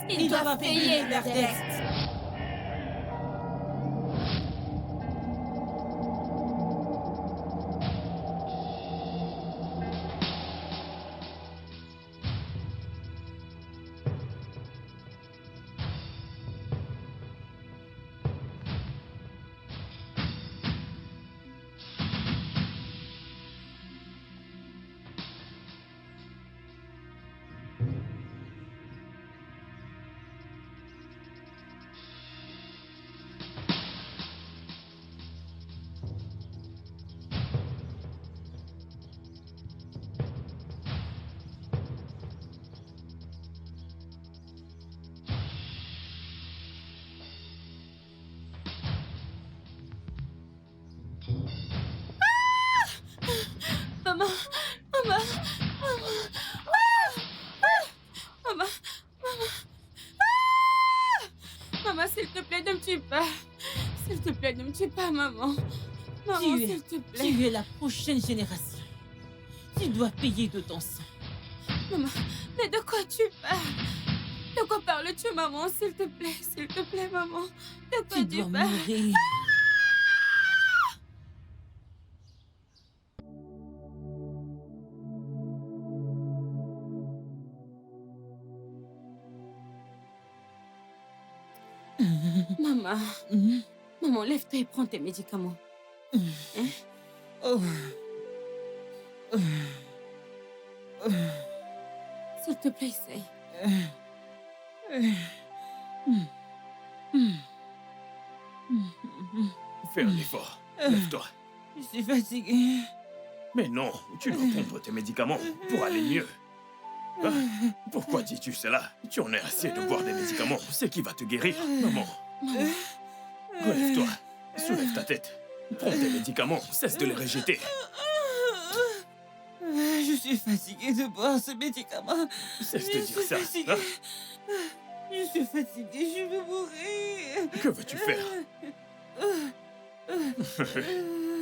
Ils doivent payer leur dette. Maman, maman, maman, maman, maman, maman, s'il te plaît, ne me tue pas. S'il te plaît, ne me tue pas, maman. Maman, s'il te plaît. Tu es la prochaine génération. Tu dois payer de ton sang. Maman, mais de quoi tu parles? De quoi parles-tu, maman? S'il te plaît, maman. De quoi Tu tu dois parles? mourir. Maman, maman, lève-toi et prends tes médicaments. Hein? Oh. S'il te plaît, essaye. Fais un effort. Lève-toi. Je suis fatiguée. Mais non, tu dois prendre tes médicaments pour aller mieux. Hein? Pourquoi dis-tu cela? Tu en as assez de boire des médicaments. C'est qui va te guérir, maman. Relève-toi. Soulève ta tête. Prends tes médicaments. Cesse de les rejeter. Je suis fatiguée de boire ce médicament. Cesse de Je dire suis ça. fatiguée. Hein? Je suis fatiguée, je veux mourir. Que veux-tu faire?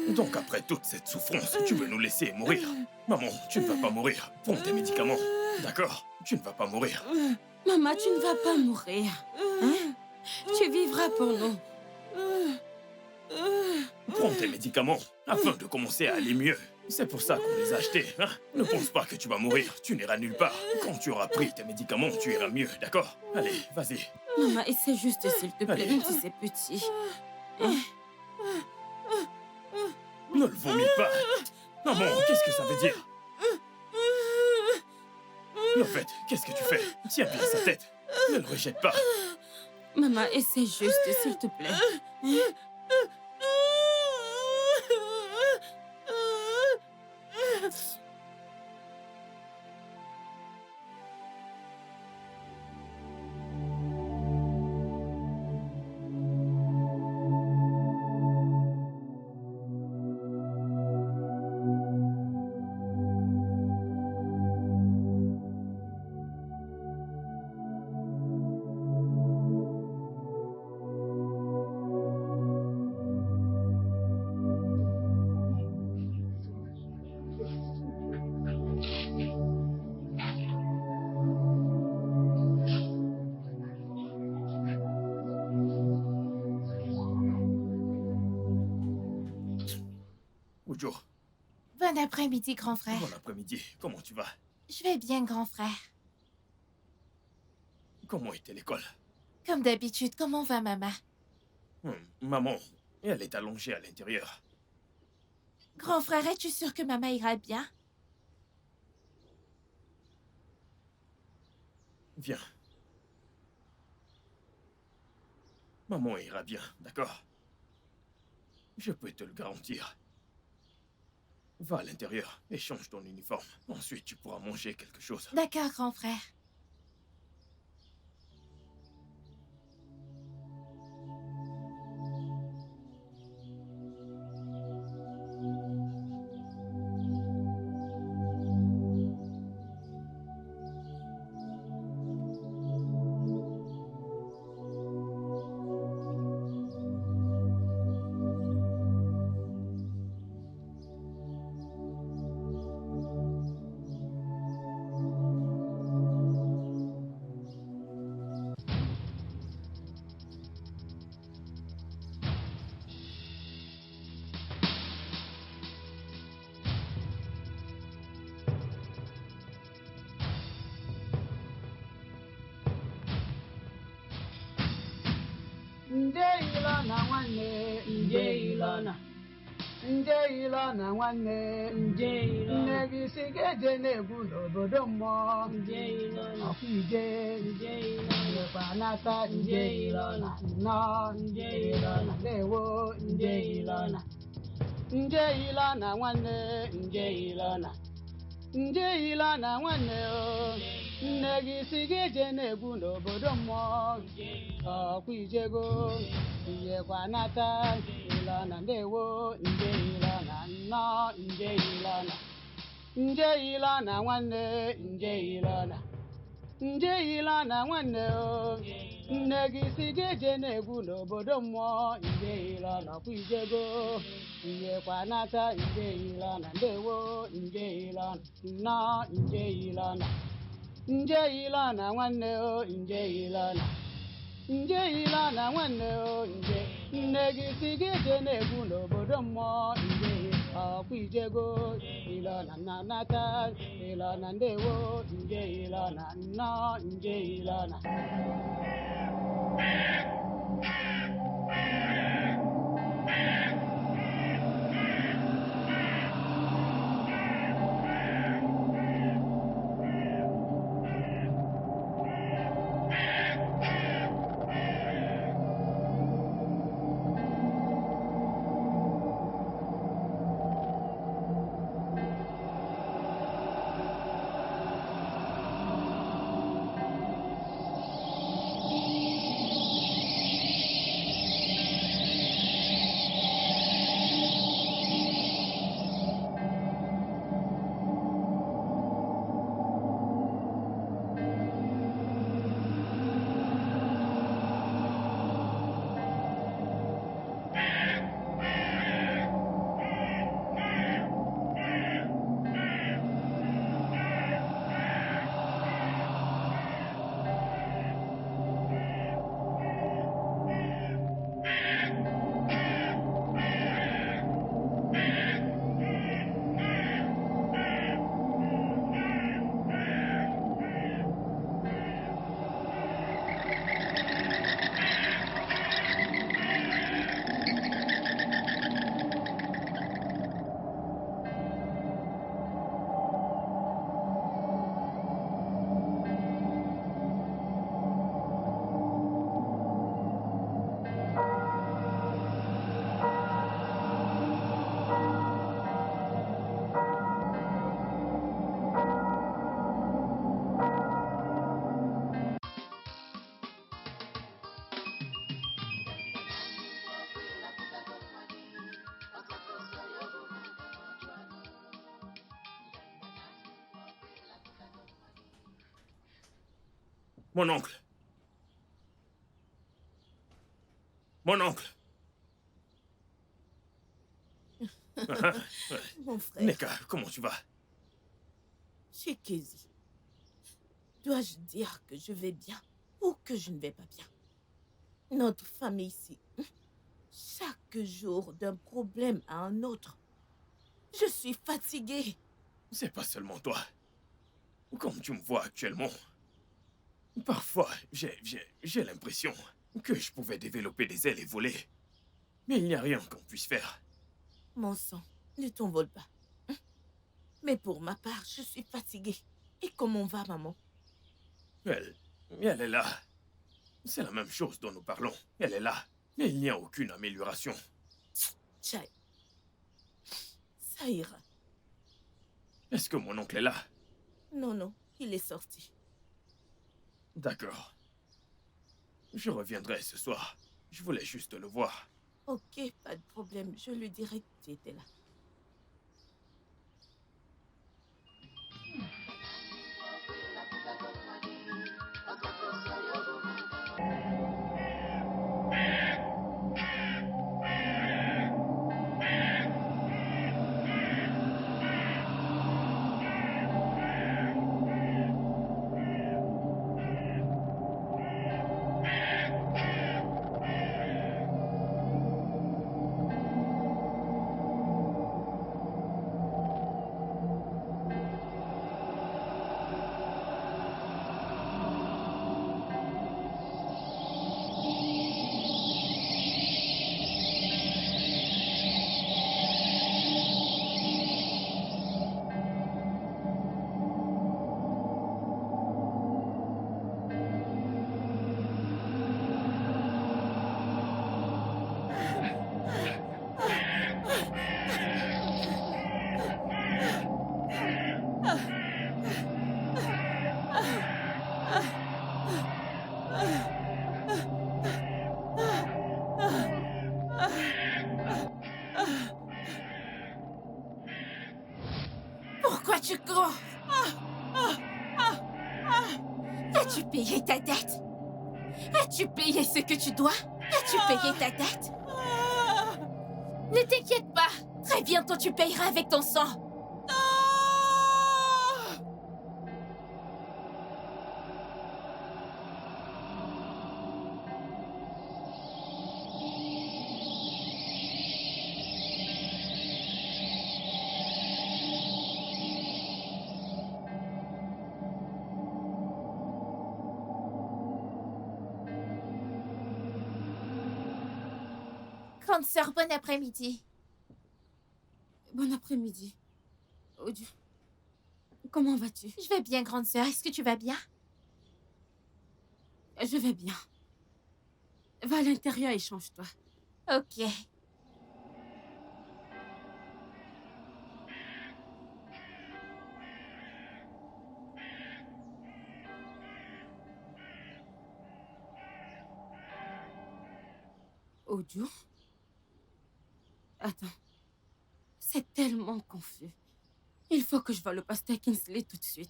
Donc après toute cette souffrance, tu veux nous laisser mourir? Maman, tu ne vas pas mourir. Prends tes médicaments. D'accord? Tu ne vas pas mourir. Maman, tu ne vas pas mourir. Hein? Tu vivras pour nous. Prends tes médicaments afin de commencer à aller mieux. C'est pour ça qu'on les a achetés, hein? Ne pense pas que tu vas mourir, tu n'iras nulle part. Quand tu auras pris tes médicaments, tu iras mieux, d'accord? Allez, vas-y. Maman, essaie juste, s'il te plaît, Allez. même si c'est petit. Hein? Ne le vomis pas. Maman, qu'est-ce que ça veut dire? En fait, qu'est-ce que tu fais? Tiens bien sa tête. Ne le rejette pas. Maman, essaie juste, s'il te plaît. Hein? Ujo, Bon après-midi, grand frère. bon après-midi. Comment tu vas? Je vais bien, grand frère. Comment était l'école? Comme d'habitude, comment va maman? Maman, elle est allongée à l'intérieur. Grand frère, es-tu sûr que maman ira bien? Viens. Maman ira bien, d'accord? Je peux te le garantir. Va à l'intérieur et change ton uniforme. Ensuite, tu pourras manger quelque chose. D'accord, grand frère. nje Ilona nwanne nje Ilona nje Ilona nwanne nje Ilona nne gị si ga-eje na-egwu n'obodo mmụọ nje Ilona ọkwa ije nje Ilona nwekwa nata nje Ilona nnọọ nje Ilona ndewo nje Ilona nje Ilona nwanne nje Ilona nje Ilona nwanne o nne gị si gị je na-egwu n'obodo mmụọ ọkwa ijego iyekwa nata Ilona ndewo nje Ilona nnọọ nje Ilona nje Ilona nwanne nje Ilona nje Ilona nwanne o nne gị si gị je na-egwu n'obodo mmụọ nje Ilona ọkwa ijego iyekwa nata nje Ilona ndewo nje Ilona nnọọ nje Ilona nje Ilona nwanne o nje Ilona nje Ilona nwanne o nje nne gị si gị je na-egwu n'obodo mmụọ nje ọkwa ijego Ilona na nata Ilona ndewo nje Ilona nnọọ nje Ilona Mon oncle. Mon oncle. Mon frère. Neka, comment tu vas? Chikezi. Dois-je dire que je vais bien ou que je ne vais pas bien? Notre famille ici, chaque jour d'un problème à un autre. Je suis fatiguée. C'est pas seulement toi. Comme tu me vois actuellement, parfois j'ai l'impression que je pouvais développer des ailes et voler. Mais il n'y a rien qu'on puisse faire. Mon sang, ne t'envole pas. Mais pour ma part, je suis fatiguée. Et comment va, maman? Elle est là. C'est la même chose dont nous parlons. Elle est là. Mais il n'y a aucune amélioration. Chai. Ça ira. Est-ce que mon oncle est là? Non, non, il est sorti. D'accord. Je reviendrai ce soir. Je voulais juste le voir. Ok, pas de problème. Je lui dirai que tu étais là. Es-tu con? As-tu payé ta dette? As-tu payé ce que tu dois? As-tu payé ta dette? Ne t'inquiète pas. Très bientôt, tu payeras avec ton sang. Grande sœur, bon après-midi. Bon après-midi. Oh Dieu. Comment vas-tu? Je vais bien, grande sœur. Est-ce que tu vas bien? Je vais bien. Va à l'intérieur et change-toi. Ok. Oh Dieu. Attends. C'est tellement confus. Il faut que je voie le pasteur Kingsley tout de suite.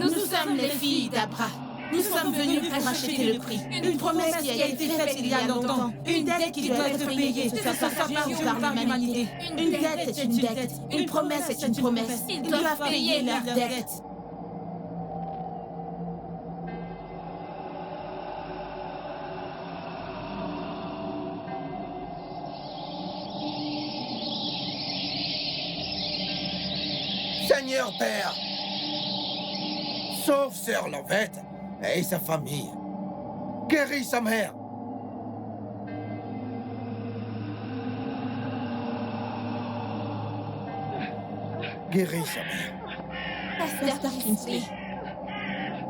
Nous sommes les filles d'Abra. Nous sommes venus pour acheter le prix. Une promesse qui a été faite il y a longtemps. Une dette qui doit être payée, que ce soit par Dieu ou par l'humanité. Une dette est une dette. Une promesse est une promesse. Ils doivent payer leur dette. Seigneur Père, sauve Sœur Lovette et sa famille. Guéris sa mère. Guéris sa mère. Pasteur Kingsley.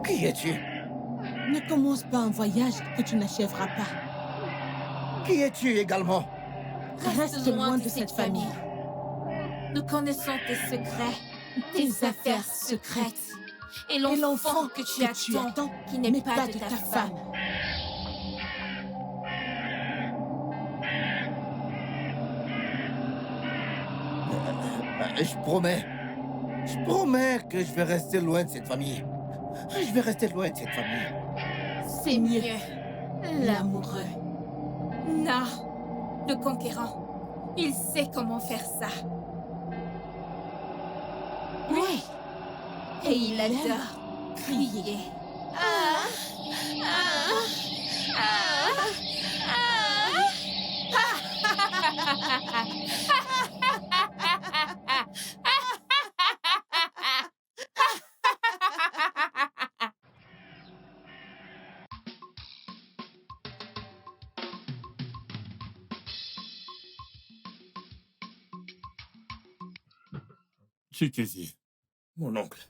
Qui es-tu? Ne commence pas un voyage que tu n'achèveras pas. Qui es-tu également? Reste loin de cette famille. Nous connaissons tes secrets, tes affaires secrètes. Et l'enfant que tu attends, qui n'est pas de ta femme. Je promets que je vais rester loin de cette famille. Je vais rester loin de cette famille. C'est mieux. L'amoureux. Non, le conquérant. Il sait comment faire ça. Oui. Et il adore crier. Ah, ah, ah, Chikezi, Mon oncle.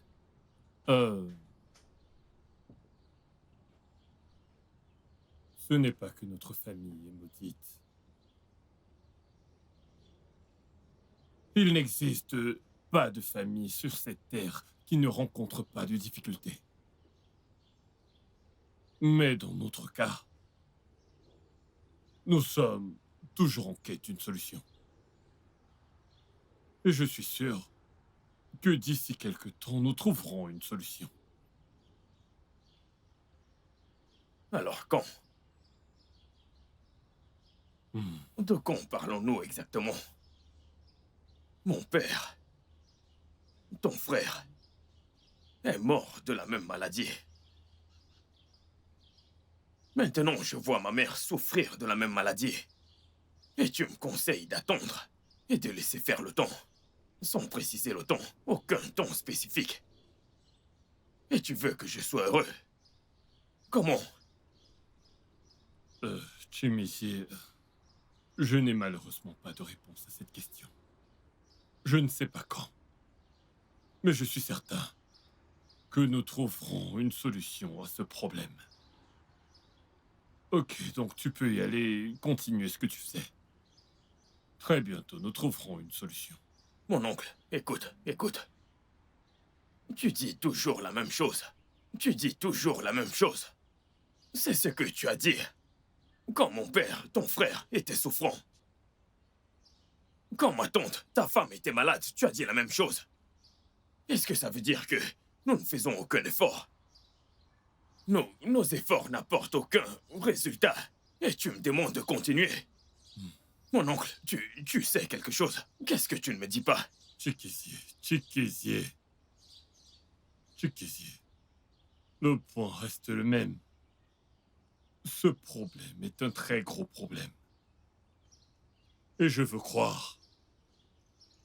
Ce n'est pas que notre famille est maudite. Il n'existe pas de famille sur cette terre qui ne rencontre pas de difficultés. Mais dans notre cas, nous sommes toujours en quête d'une solution. Et je suis sûr que d'ici quelque temps, nous trouverons une solution. Alors quand? De quand parlons-nous exactement? Mon père, ton frère, est mort de la même maladie. Maintenant, je vois ma mère souffrir de la même maladie. Et tu me conseilles d'attendre et de laisser faire le temps. Sans préciser le temps, aucun temps spécifique. Et tu veux que je sois heureux? Comment? Chimichi, je n'ai malheureusement pas de réponse à cette question. Je ne sais pas quand. Mais je suis certain que nous trouverons une solution à ce problème. Ok, donc tu peux y aller, continuer ce que tu faisais. Très bientôt, nous trouverons une solution. Mon oncle, écoute, écoute. Tu dis toujours la même chose. Tu dis toujours la même chose. C'est ce que tu as dit. Quand mon père, ton frère, était souffrant. Quand ma tante, ta femme, était malade, tu as dit la même chose. Est-ce que ça veut dire que nous ne faisons aucun effort? Nos efforts n'apportent aucun résultat. Et tu me demandes de continuer. Mon oncle, tu sais quelque chose. Qu'est-ce que tu ne me dis pas? Chikizie. Le point reste le même. Ce problème est un très gros problème. Et je veux croire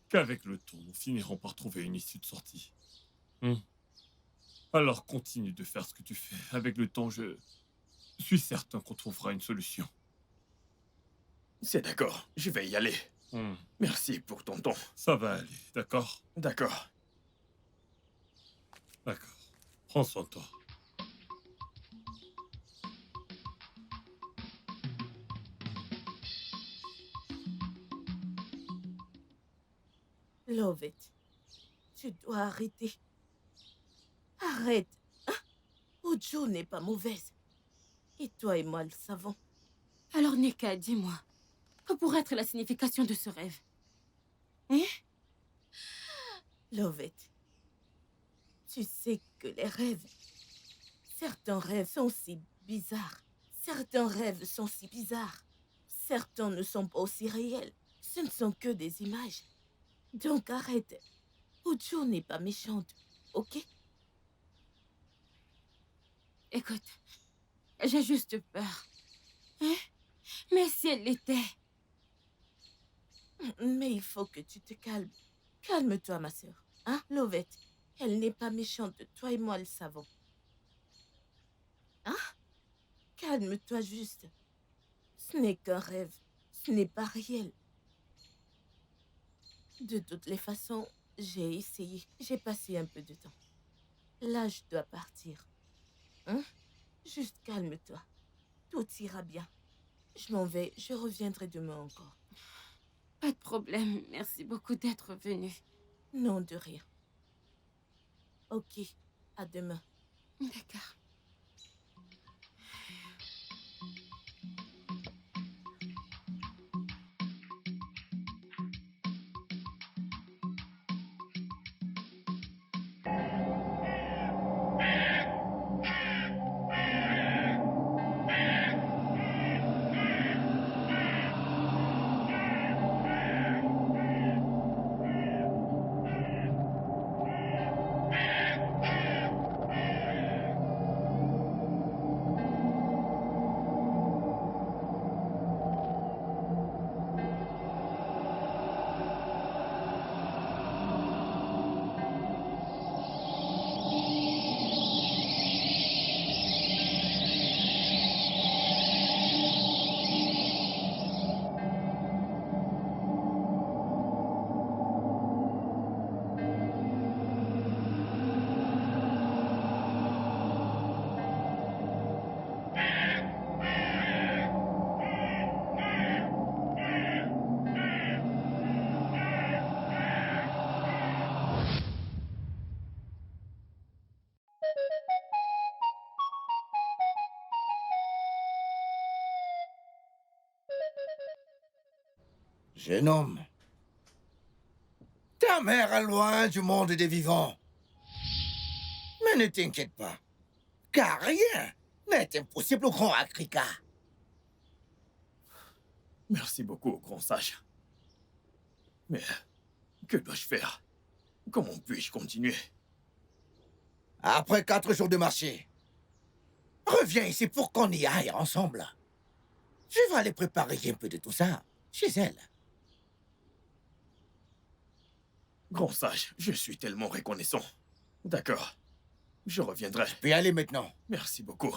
qu'avec le temps, nous finirons par trouver une issue de sortie. Alors continue de faire ce que tu fais. Avec le temps, je suis certain qu'on trouvera une solution. C'est d'accord, je vais y aller. Merci pour ton temps. Ça va aller, d'accord? D'accord. D'accord. Prends soin de toi. Lovett, tu dois arrêter. Arrête. Hein? Ojo n'est pas mauvaise. Et toi et moi le savons. Alors, Nika, dis-moi, que pourrait être la signification de ce rêve? Hein? Lovett, tu sais que les rêves... Certains rêves sont si bizarres. Certains rêves sont si bizarres. Certains ne sont pas aussi réels. Ce ne sont que des images. Donc arrête. Ojo n'est pas méchante, ok? Écoute, j'ai juste peur. Hein? Mais si elle l'était... Mais il faut que tu te calmes. Calme-toi, ma sœur. Hein, Lovett? Elle n'est pas méchante. Toi et moi le savons. Hein? Calme-toi juste. Ce n'est qu'un rêve. Ce n'est pas réel. De toutes les façons, j'ai essayé. J'ai passé un peu de temps. Là, je dois partir. Hein? Juste calme-toi. Tout ira bien. Je m'en vais. Je reviendrai demain encore. Pas de problème. Merci beaucoup d'être venu. Non, de rien. Ok. À demain. D'accord. Jeune homme, ta mère est loin du monde des vivants. Mais ne t'inquiète pas, car rien n'est impossible au grand Akrika. Merci beaucoup, grand sage. Mais que dois-je faire? Comment puis-je continuer? Après 4 jours de marché, reviens ici pour qu'on y aille ensemble. Je vais aller préparer un peu de tout ça chez elle. Grand sage, je suis tellement reconnaissant. D'accord. Je reviendrai. Puis aller maintenant. Merci beaucoup.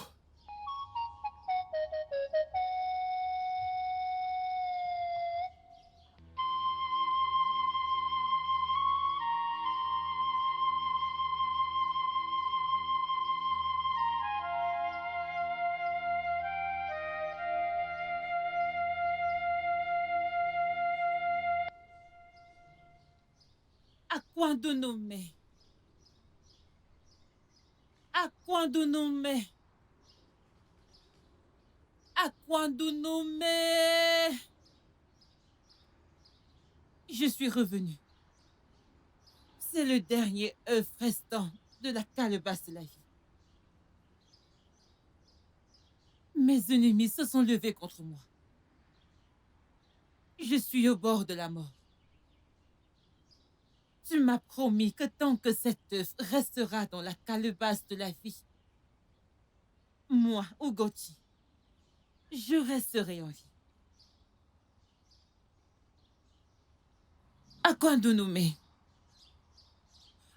Akwandonome. Akwandonome. Akwandonome. Je suis revenu. C'est le dernier œuf restant de la calebasse de la vie. Mes ennemis se sont levés contre moi. Je suis au bord de la mort. Tu m'as promis que tant que cet œuf restera dans la calebasse de la vie, moi, Ugoti, je resterai en vie. Akwandonome.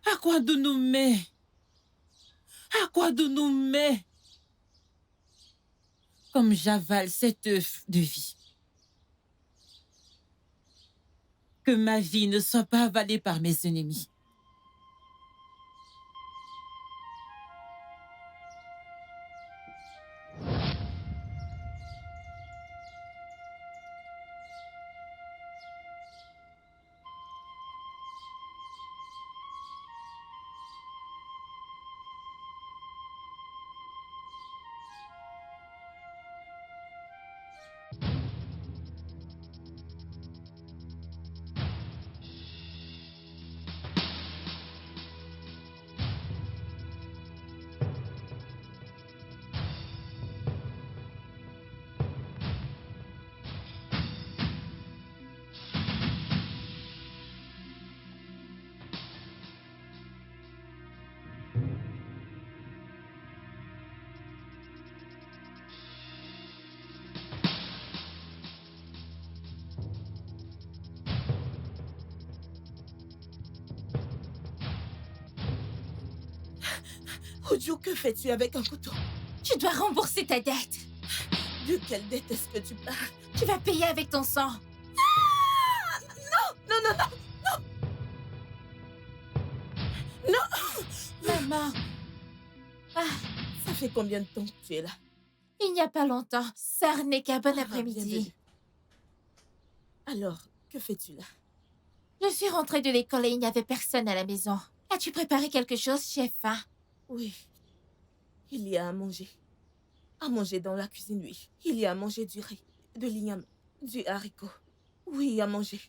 Akwandonome. Akwandonome. Comme j'avale cet œuf de vie. Que ma vie ne soit pas avalée par mes ennemis. Ojo, que fais-tu avec un couteau? Tu dois rembourser ta dette. De quelle dette est-ce que tu parles? Tu vas payer avec ton sang. Ah! Non, non, non, non, non! Maman. Ah, Ça fait combien de temps que tu es là? il n'y a pas longtemps. Sœur Neka, bon Ah, après-midi. bienvenue. Alors, que fais-tu là? Je suis rentrée de l'école et il n'y avait personne à la maison. As-tu préparé quelque chose, chef? Oui. Il y a à manger. À manger dans la cuisine, oui. Il y a à manger du riz, de l'igname, du haricot. Oui, à manger.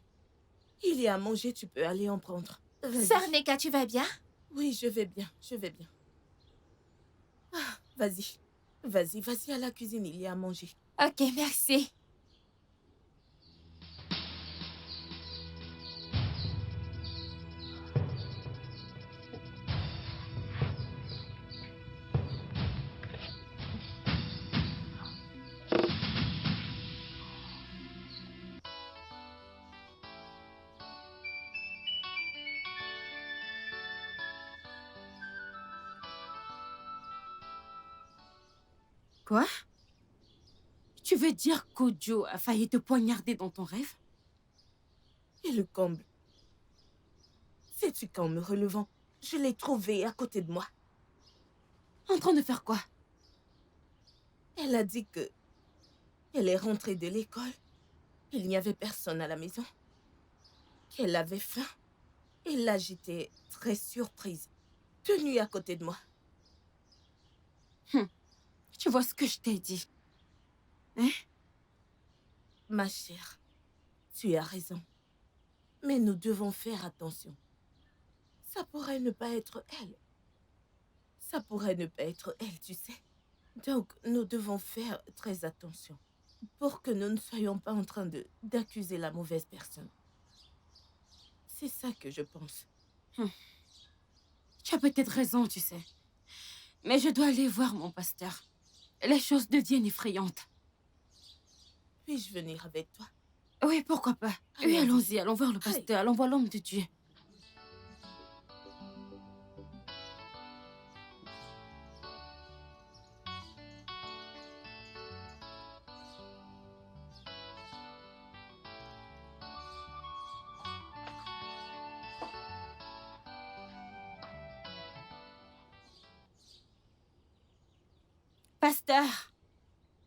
Il y a à manger, tu peux aller en prendre. Vas-y. Sœur Neka, tu vas bien? Oui, je vais bien, je vais bien. Ah, vas-y. Vas-y, vas-y à la cuisine, il y a à manger. Ok, merci. Quoi? Tu veux dire qu'Ojo a failli te poignarder dans ton rêve? Et le comble. Sais-tu qu'en me relevant, je l'ai trouvé à côté de moi. En train de faire quoi? Elle a dit que elle est rentrée de l'école. Il n'y avait personne à la maison. Qu'elle avait faim. Et là, j'étais très surprise. Tenue à côté de moi. Tu vois ce que je t'ai dit? Hein? Ma chère, tu as raison. Mais nous devons faire attention. Ça pourrait ne pas être elle. Ça pourrait ne pas être elle, tu sais. Donc, nous devons faire très attention. Pour que nous ne soyons pas en train d'accuser la mauvaise personne. C'est ça que je pense. Tu as peut-être raison, tu sais. Mais je dois aller voir mon pasteur. Les choses deviennent effrayantes. Puis-je venir avec toi? Oui, pourquoi pas? Oui, Allons-y. allons-y, allons voir le pasteur, allons voir l'homme de Dieu. Pasteur,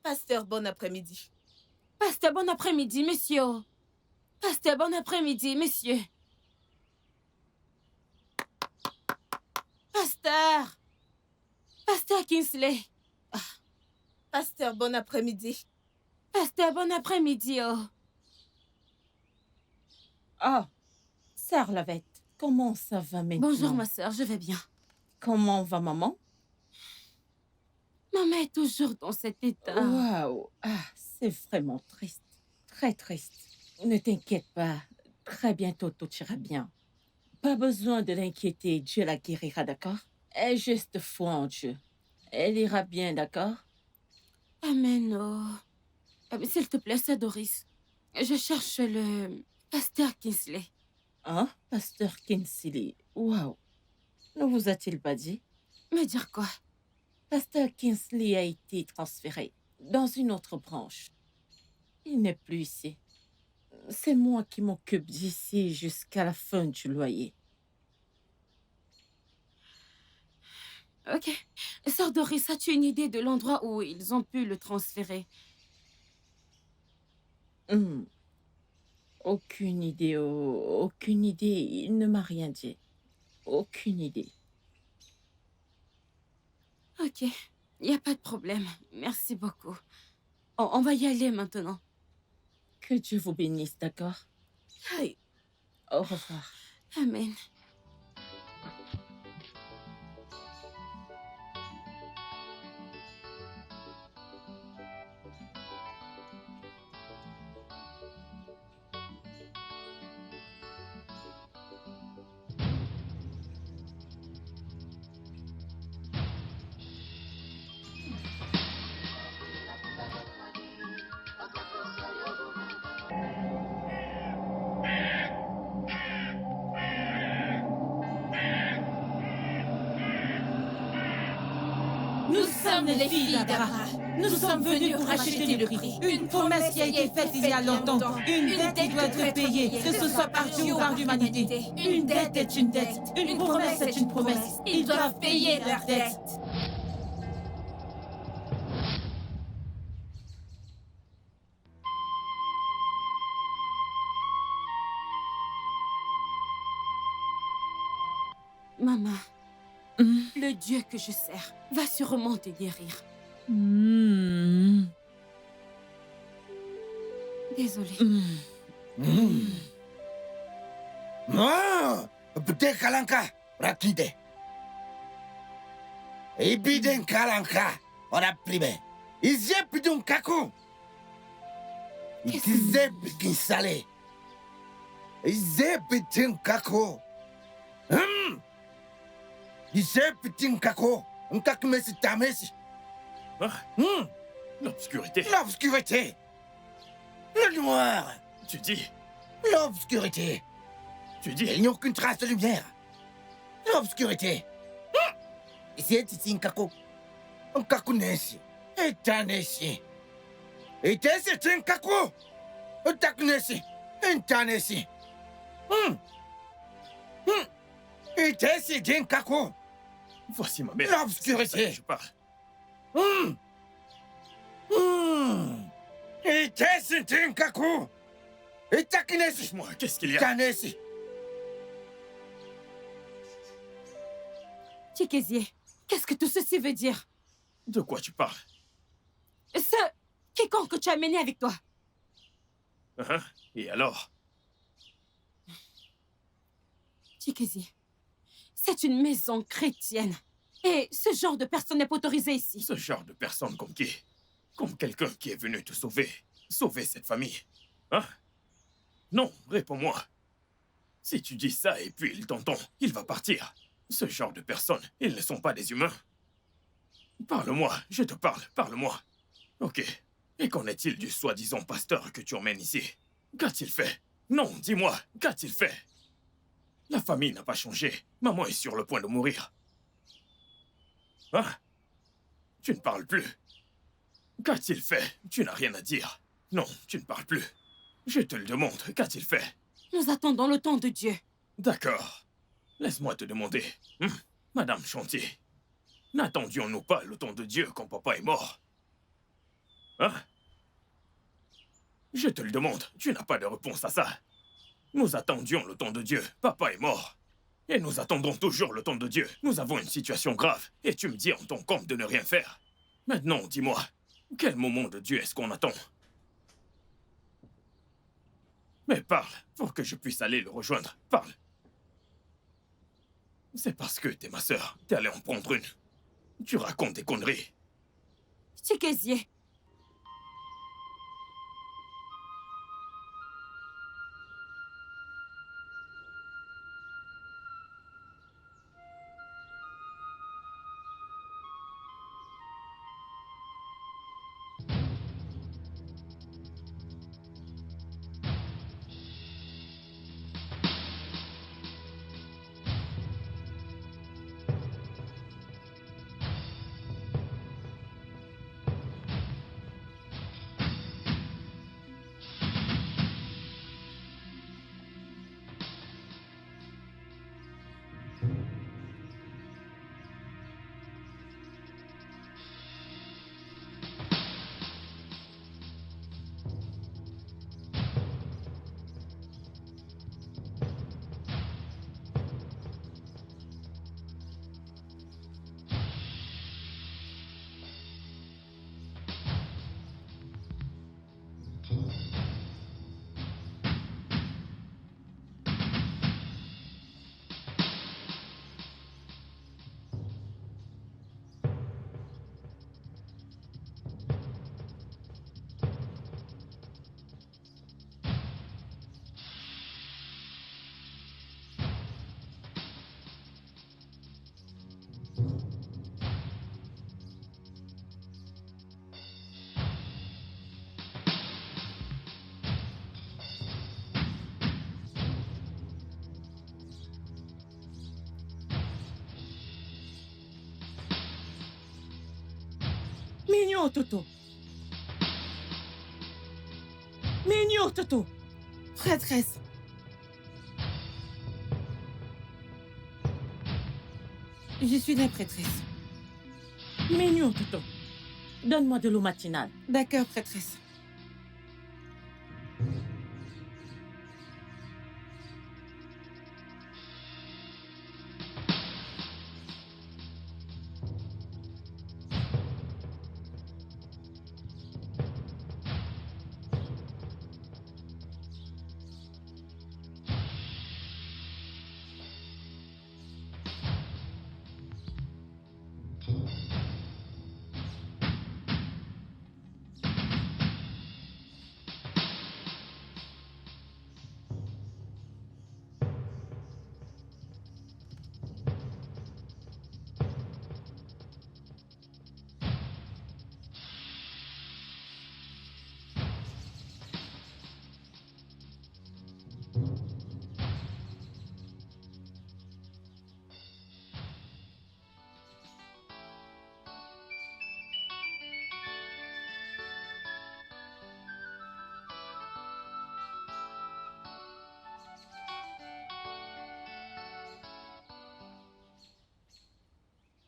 Pasteur, bon après-midi. pasteur, bon après-midi, monsieur. Pasteur, bon après-midi, monsieur. Pasteur! Pasteur Kingsley! Pasteur, bon après-midi. Pasteur, bon après-midi, oh! Oh, Sœur Lavette, comment ça va maintenant? Bonjour, ma sœur, je vais bien. Comment va maman? Maman est toujours dans cet état. Waouh, c'est vraiment triste. Très triste. Ne t'inquiète pas. Très bientôt, tout ira bien. Pas besoin de l'inquiéter. Dieu la guérira, d'accord? Aie juste foi en Dieu. Elle ira bien, d'accord? Amen, oh. Mais s'il te plaît, c'est Doris. Je cherche le pasteur Kingsley. Hein? Pasteur Kingsley. Waouh. Ne vous a-t-il pas dit? Me dire quoi? Pasteur Kingsley a été transféré dans une autre branche. Il n'est plus ici. C'est moi qui m'occupe d'ici jusqu'à la fin du loyer. Ok. Sœur Doris, as-tu une idée de l'endroit où ils ont pu le transférer? Aucune idée, aucune idée. Il ne m'a rien dit. Aucune idée. Ok. Il n'y a pas de problème. Merci beaucoup. On va y aller maintenant. Que Dieu vous bénisse, d'accord? Aïe. Au revoir. Amen. Nous sommes les filles d'Abraham. Nous sommes venus pour acheter le prix. Une promesse qui a été faite il y a longtemps. Une dette qui doit être payée, que ce soit par Dieu ou par l'humanité. Une dette est une dette. Une promesse est une promesse. Ils doivent payer leur dette. Maman, le Dieu que je sers va sûrement te guérir. Désolée. Non, Bde Kalanka, Rakide. Ibiden Kalanka, on a primé. Izep Bidun Kaku. Izep Bikin Salé. Izep Bidun Kaku. Izep Bidun Kaku. Un kakmesi tamesi. L'obscurité. L'obscurité. Le noir. Tu dis. L'obscurité. Tu dis. Il n'y a aucune trace de lumière. L'obscurité. Ici est Tinkaku. Un kakunesi. Et tanesi. Et c'est Tinkaku. Un takunesi. Un tanesi. Et c'est Tinkaku. Voici ma mère. L'obscurité. Je parle. Et c'est Tinkaku. Et takunesi. Moi, qu'est-ce qu'il y a? Tanesi. Chikézié, qu'est-ce que tout ceci veut dire? De quoi tu parles? Ce quiconque que tu as amené avec toi. Et alors? Chikézié, c'est une maison chrétienne. Et ce genre de personne n'est pas autorisé ici. Ce genre de personne comme qui? Comme quelqu'un qui est venu te sauver. Sauver cette famille. Hein? Non, réponds-moi. Si tu dis ça et puis il t'entend, il va partir. Ce genre de personnes, ils ne sont pas des humains. Parle-moi, je te parle, parle-moi. Ok. Et qu'en est-il du soi-disant pasteur que tu emmènes ici? Qu'a-t-il fait? Non, dis-moi, qu'a-t-il fait? La famille n'a pas changé. Maman est sur le point de mourir. Hein? Tu ne parles plus. Qu'a-t-il fait? Tu n'as rien à dire. Non, tu ne parles plus. Je te le demande, qu'a-t-il fait? Nous attendons le temps de Dieu. D'accord. Laisse-moi te demander, Madame Chantier, n'attendions-nous pas le temps de Dieu quand papa est mort? Hein? Je te le demande, tu n'as pas de réponse à ça. Nous attendions le temps de Dieu, papa est mort. Et nous attendons toujours le temps de Dieu. Nous avons une situation grave. Et tu me dis en ton compte de ne rien faire. Maintenant, dis-moi, quel moment de Dieu est-ce qu'on attend? Mais parle, pour que je puisse aller le rejoindre. Parle. C'est parce que t'es ma sœur. T'es allé en prendre une. Tu racontes des conneries. Chikezie. Mignon, Toto. Mignon, Toto. Prêtresse. Je suis la prêtresse. Mignon, Toto. Donne-moi de l'eau matinale. D'accord, prêtresse.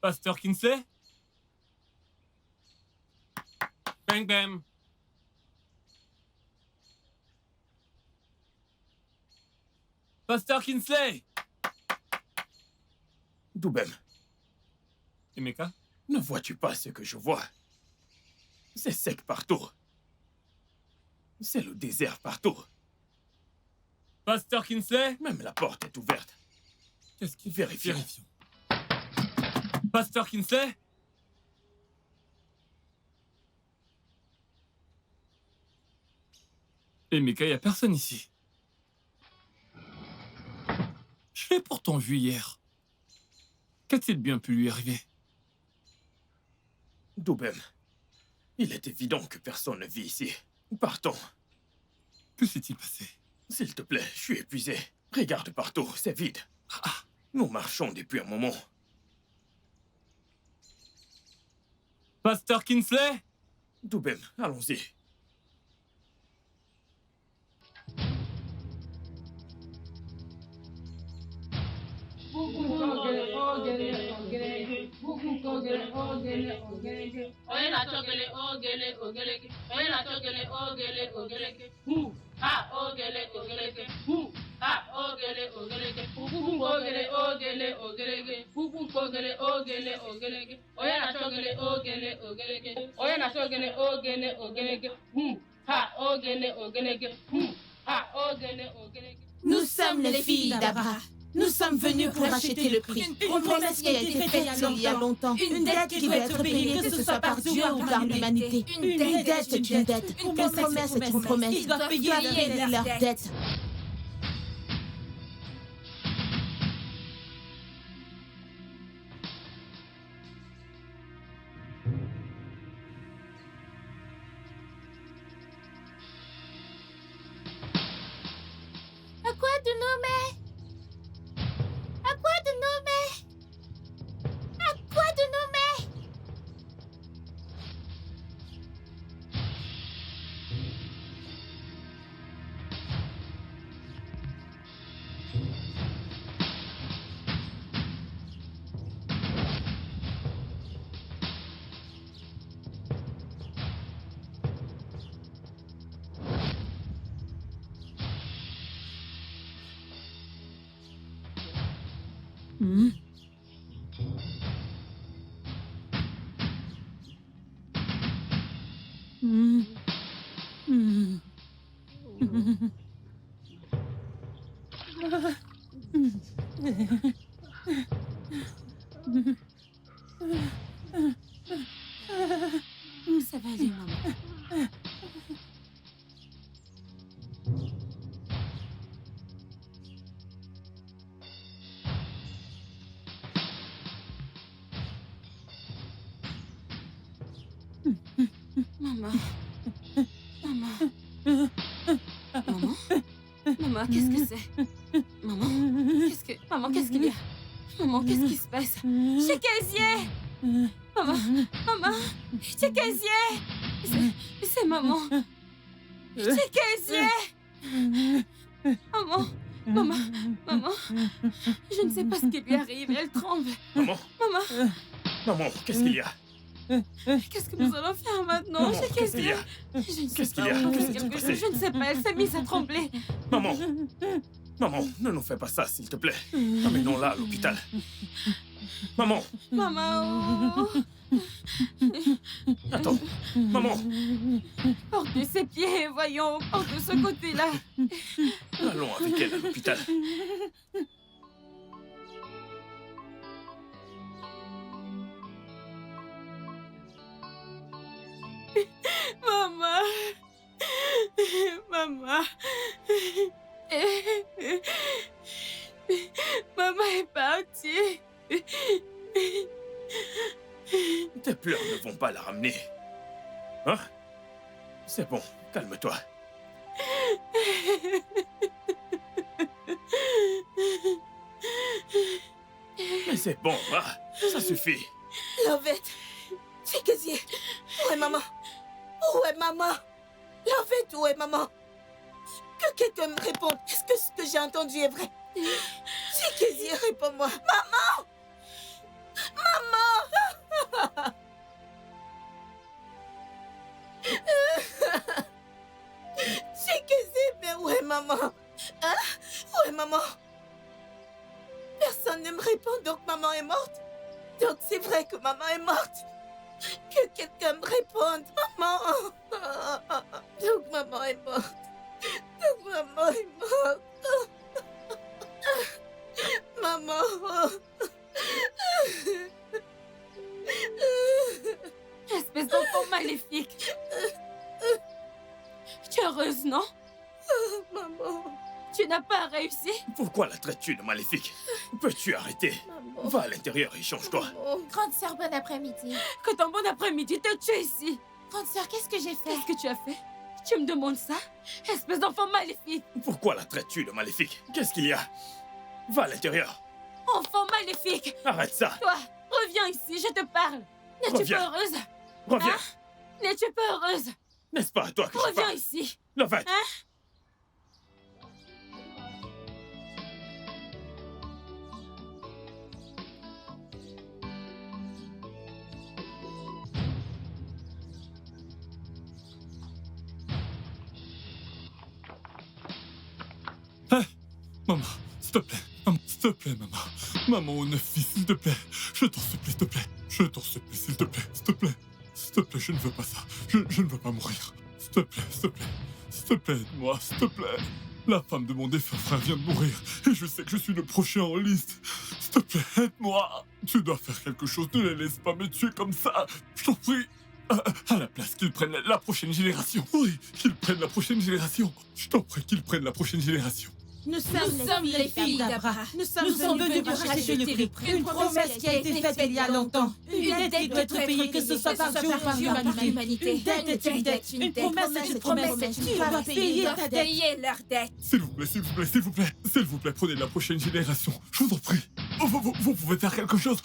Pasteur Kinsley? Bang bang. Pasteur Kinsley! Doubem, Emeka? ne vois-tu pas ce que je vois? C'est sec partout. C'est le désert partout. Pasteur Kinsley? Même la porte est ouverte. Qu'est-ce qu'il Vérifions. Vérifions. Pasteur Kinsley? Emeka, il n'y a personne ici. Je l'ai pourtant vu hier. Qu'a-t-il bien pu lui arriver? Doubem, il est évident que personne ne vit ici. Partons. Que s'est-il passé? S'il te plaît, je suis épuisé. Regarde partout, c'est vide. Nous marchons depuis un moment. Pasteur Kinsley? Doubem, allons-y. ha ogele ogelege pupum ogele ogele ogelege pupum ogele ogele ogelege oya na ogele ogele ogelege oya na ogele ogele ogelege ha ogele ogelege ha ogele ogelege. Nous sommes les filles d'Abra. Nous sommes venus pour racheter le prix. Une promesse qui a été faite il y a longtemps. Une dette qui doit être payée, que ce soit par Dieu ou par l'humanité. Une dette est une dette. Une promesse est une promesse. Ils doivent payer leur dette. À quoi de nommer? À quoi de nommer? À quoi de nommer? Ça va aller, maman. Maman. Maman. Maman. Maman, qu'est-ce que c'est? Maman, Maman, qu'est-ce qu'il y a? Maman, qu'est-ce qui se passe? Chez Casier! Maman, Maman! Chez Casier! C'est maman! Chez Casier! Maman! Maman! Maman! Je ne sais pas ce qui lui arrive, elle tremble! Maman! Maman! Maman, qu'est-ce qu'il y a? Qu'est-ce que nous allons faire maintenant? Maman, Chez qu'est-ce qu'il y Casier! a? Je ne sais Qu'est-ce qu'il y pas, a? on Qu'est-ce fait qui s'est quelque passé? chose, je ne sais pas, elle s'est mise à trembler! Maman! Maman, ne nous fais pas ça, s'il te plaît. Amenons-la à l'hôpital. Maman! Maman! Oh. Attends! Maman! Porte de ses pieds, voyons, porte de ce côté-là! Allons avec elle à l'hôpital. Maman! Maman! Maman est partie! Tes pleurs ne vont pas la ramener. Hein? C'est bon, calme-toi. Mais c'est bon, hein? Ça suffit. Lovette, c'est Casier. Où est maman? Où est maman? Lovette, où est maman? Que quelqu'un me réponde. Est-ce que ce que j'ai entendu est vrai? C'est Casier, réponds-moi. Maman! Maman! C'est Casier, mais où est maman? Hein? Où est maman? Personne ne me répond, donc maman est morte. Donc c'est vrai que maman est morte. Que quelqu'un me réponde, maman. Donc maman est morte. Donc maman est morte. Maman. Espèce d'enfant maléfique! Tu es heureuse, non? Maman. Tu n'as pas réussi? Pourquoi la traites-tu de maléfique? Peux-tu arrêter? Maman. Va à l'intérieur et change-toi. Maman. Grande sœur, bon après-midi. Que ton bon après-midi te tue ici! Grande sœur, qu'est-ce que j'ai fait? Qu'est-ce que tu as fait? Tu me demandes ça? Espèce d'enfant maléfique! Pourquoi la traites-tu de maléfique? Qu'est-ce qu'il y a? Va à l'intérieur. Enfant maléfique! Arrête ça. Toi, reviens ici, je te parle! N'es-tu Reviens. pas heureuse? Reviens. Hein? N'es-tu pas heureuse? N'est-ce pas à toi que je Reviens parle? ici! Lovette. Hein? Maman, s'il te plaît. Maman, s'il te plaît, maman. Maman au 9-6, s'il te plaît. Je t'en supplie, s'il te plaît. Je t'en supplie, s'il te plaît. S'il te plaît. S'il te plaît, je ne veux pas ça. Je ne veux pas mourir. S'il te plaît, s'il te plaît. S'il te plaît, aide-moi, s'il te plaît. La femme de mon défunt frère vient de mourir. Et je sais que je suis le prochain en liste. S'il te plaît, aide-moi. Tu dois faire quelque chose. Ne les laisse pas me tuer comme ça. Je t'en prie. À la place qu'ils prennent la prochaine génération. Oui, qu'ils prennent la prochaine génération. Je t'en prie qu'ils prennent la prochaine génération. Nous sommes les filles d'Abra. Nous sommes venus pour racheter le prix. Une promesse qui a été faite il y a longtemps. Une dette qui doit être payée, que ce soit par Dieu ou par l'humanité. Une dette est une dette. Une promesse est une promesse. Tu dois payer ta dette. Payer leur dette. S'il vous plaît, s'il vous plaît, s'il vous plaît. S'il vous plaît, prenez la prochaine génération. Je vous en prie. Vous pouvez faire quelque chose.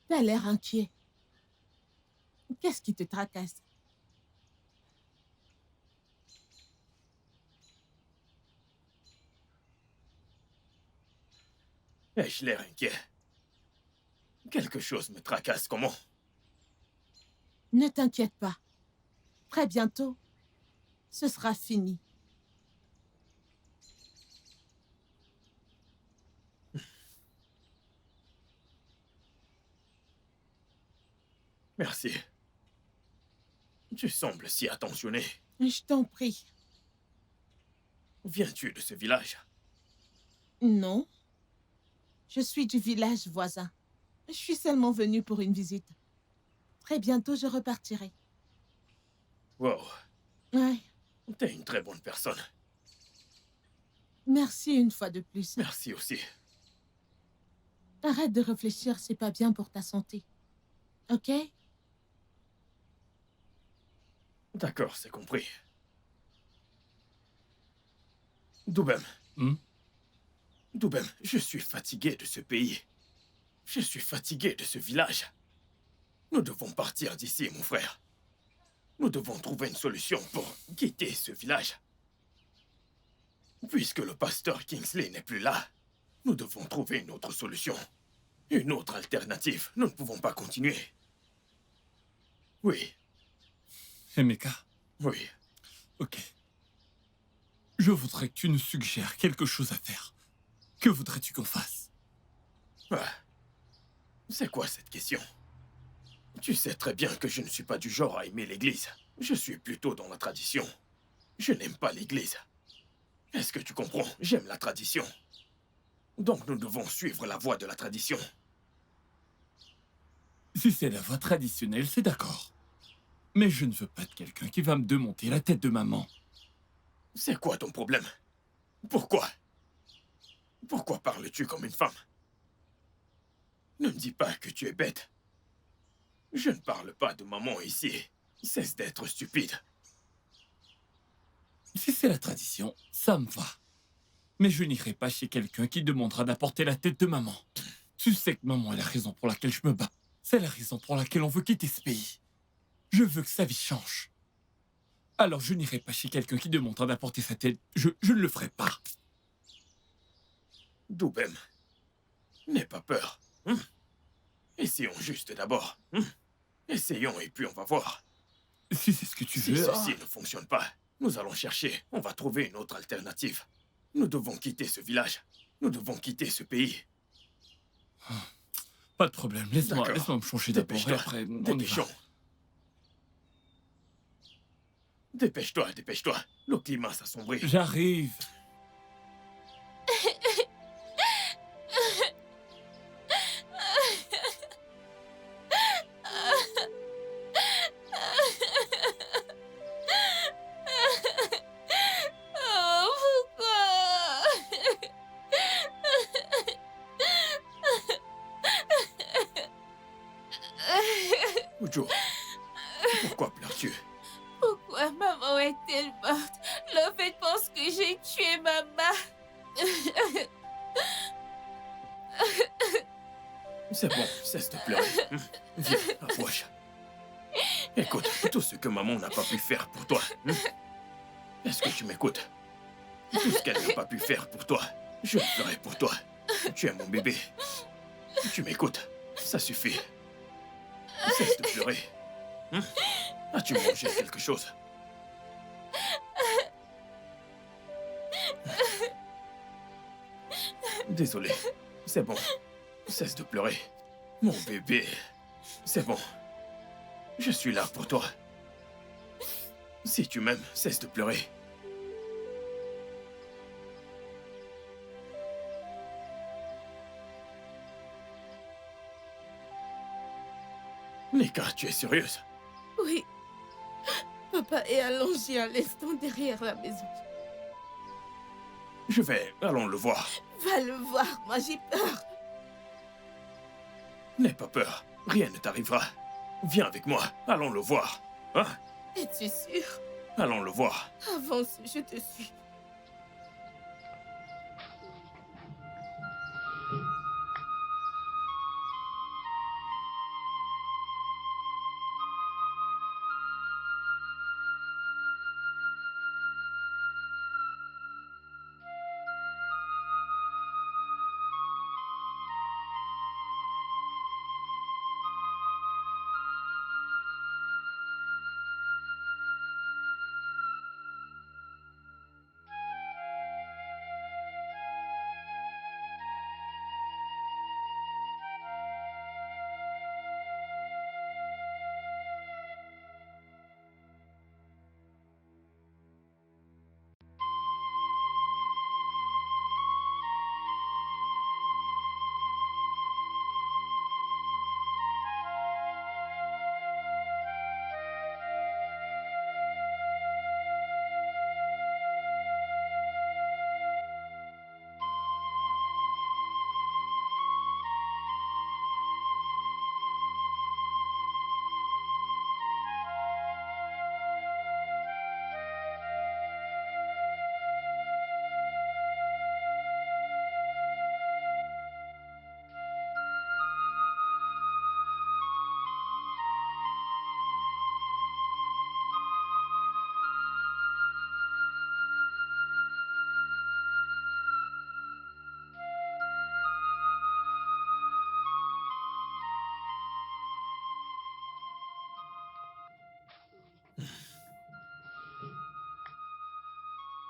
T'as l'air inquiet. Qu'est-ce qui te tracasse? Ai-je l'air inquiet? Quelque chose me tracasse, comment? Ne t'inquiète pas. Très bientôt, ce sera fini. Merci. Tu sembles si attentionné. Je t'en prie. Viens-tu de ce village? Non. Je suis du village voisin. Je suis seulement venue pour une visite. Très bientôt, je repartirai. Wow, Ouais. t'es une très bonne personne. Merci une fois de plus. Merci aussi. Arrête de réfléchir, c'est pas bien pour ta santé. Ok? D'accord, c'est compris. Doubem. Doubem, je suis fatigué de ce pays. Je suis fatigué de ce village. Nous devons partir d'ici, mon frère. Nous devons trouver une solution pour quitter ce village. Puisque le pasteur Kingsley n'est plus là, nous devons trouver une autre solution. Une autre alternative. Nous ne pouvons pas continuer. Oui, Emeka, oui. ok. Je voudrais que tu nous suggères quelque chose à faire. Que voudrais-tu qu'on fasse? Ah. C'est quoi cette question? Tu sais très bien que je ne suis pas du genre à aimer l'Église. Je suis plutôt dans la tradition. Je n'aime pas l'Église. Est-ce que tu comprends? J'aime la tradition. Donc nous devons suivre la voie de la tradition. Si c'est la voie traditionnelle, c'est d'accord. Mais je ne veux pas de quelqu'un qui va me démonter la tête de maman. C'est quoi ton problème? Pourquoi? Pourquoi parles-tu comme une femme? Ne me dis pas que tu es bête. Je ne parle pas de maman ici. Cesse d'être stupide. Si c'est la tradition, ça me va. Mais je n'irai pas chez quelqu'un qui demandera d'apporter la tête de maman. Tu sais que maman est la raison pour laquelle je me bats. C'est la raison pour laquelle on veut quitter ce pays. Je veux que sa vie change. Alors je n'irai pas chez quelqu'un qui demandera d'apporter sa tête. Je ne le ferai pas. Doubem, n'aie pas peur. Essayons juste d'abord. Essayons et puis on va voir. Si c'est ce que tu Si veux... ceci ne fonctionne pas, nous allons chercher. On va trouver une autre alternative. Nous devons quitter ce village. Nous devons quitter ce pays. Pas de problème. Laisse-moi D'accord. me changer d'abord et Dépêche-toi. après, on y va. Dépêchons. Dépêche-toi, dépêche-toi. Le climat s'assombrit. J'arrive. Oh, pourquoi? Ujo, pourquoi pleures-tu? Pourquoi maman est-elle morte? Le fait pense que j'ai tué maman. C'est bon, cesse de pleurer. Viens, approche. Écoute, tout ce que maman n'a pas pu faire pour toi. Est-ce que tu m'écoutes? Tout ce qu'elle n'a pas pu faire pour toi, je le ferai pour toi. Tu es mon bébé. Tu m'écoutes? Ça suffit. Cesse de pleurer. As-tu mangé quelque chose? Désolé. C'est bon. Cesse de pleurer. Mon bébé. C'est bon. Je suis là pour toi. Si tu m'aimes, cesse de pleurer. Nika, tu es sérieuse? Oui. Papa est allongé à l'instant derrière la maison. Je vais... Allons le voir. Va le voir, moi j'ai peur. N'aie pas peur. Rien ne t'arrivera. Viens avec moi. Allons le voir. Hein? Es-tu sûr? Allons le voir. Avance, je te suis.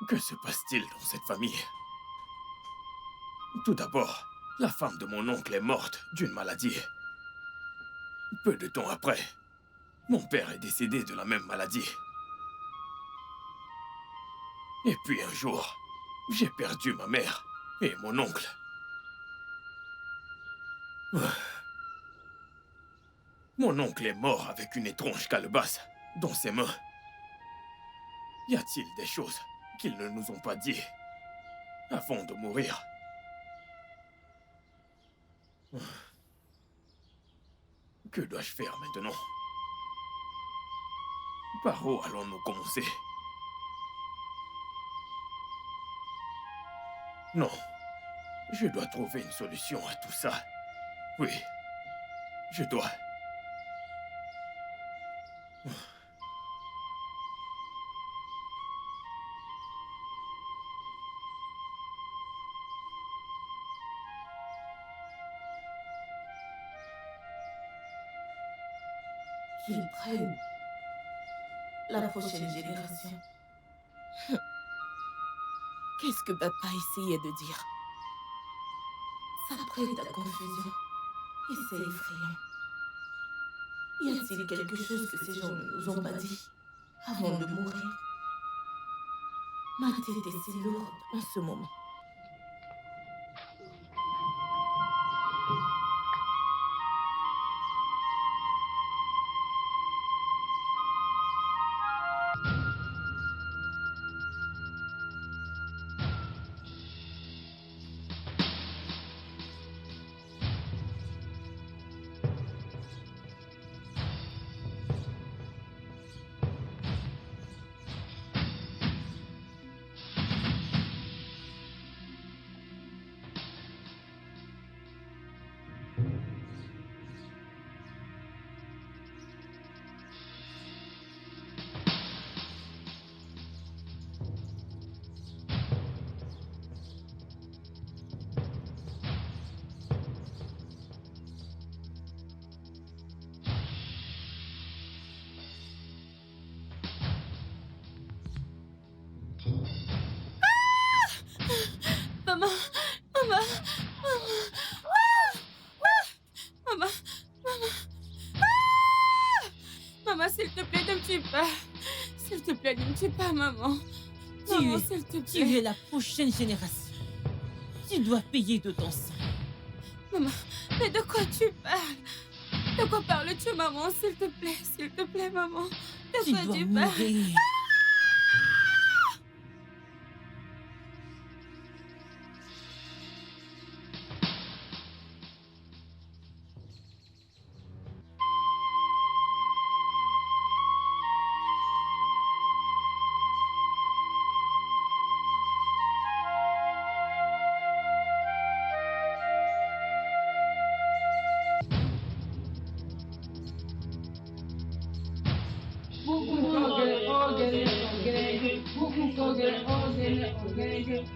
Que se passe-t-il dans cette famille? Tout d'abord, la femme de mon oncle est morte d'une maladie. Peu de temps après, mon père est décédé de la même maladie. Et puis un jour, j'ai perdu ma mère et mon oncle. Mon oncle est mort avec une étrange calebasse dans ses mains. Y a-t-il des choses qu'ils ne nous ont pas dit avant de mourir? Que dois-je faire maintenant? Par où allons-nous commencer? Non, je dois trouver une solution à tout ça. Oui, je dois. Qu'ils prennent la prochaine génération. Qu'est-ce que papa essayait de dire? Ça prête à confusion et c'est effrayant. Y a-t-il quelque chose que ces gens ne nous ont pas dit? avant de mourir. Ma tête est si lourde en ce moment. Maman, maman, maman, maman, maman, maman, s'il te plaît, ne me tue pas. S'il te plaît, ne me tue pas, maman. Maman, s'il te Tu plaît. es la prochaine génération. Tu dois payer de ton sang. Maman, mais de quoi tu parles? De quoi parles-tu, maman? S'il te plaît, maman. De Tu quoi dois tu parles? mourir.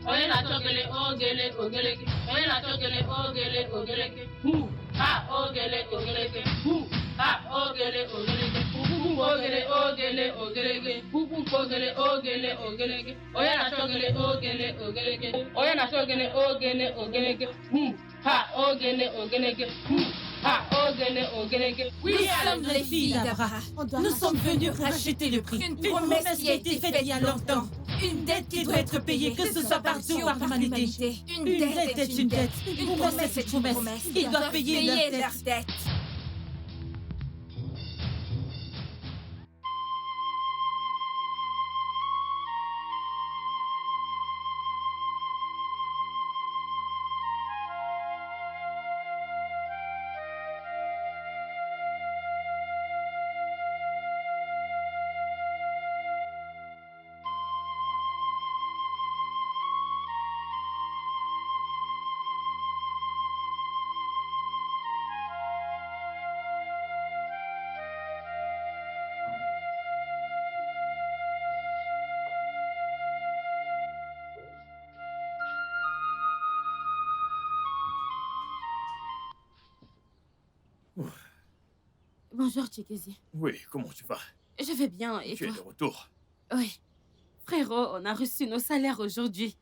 Oye na chokele ogele ogeleke. Oye na chokele ogele ogeleke. Hu ha ogele ogeleke. Hu ha ogele ogeleke. Hu ogele ogele ogeleke. Hu ogele ogele ogeleke. Oye na chokele ogele ogeleke. Oye na chokele ogele ogeleke. Hu ha ogele ogeleke. Hu ha ogele ogeleke. Nous sommes les filles d'Abraham. Nous sommes venus pour acheter le prix. Une promesse qui a été faite il y a longtemps. Une dette qui doit être payée, que ce soit par Dieu ou par l'humanité. Une dette est une dette. Une promesse est une promesse. Ils doivent payer leur dette. Bonjour, Chikezie. Oui, comment tu vas? Je vais bien, et Tu es toi? de retour. Oui. Frérot, on a reçu nos salaires aujourd'hui.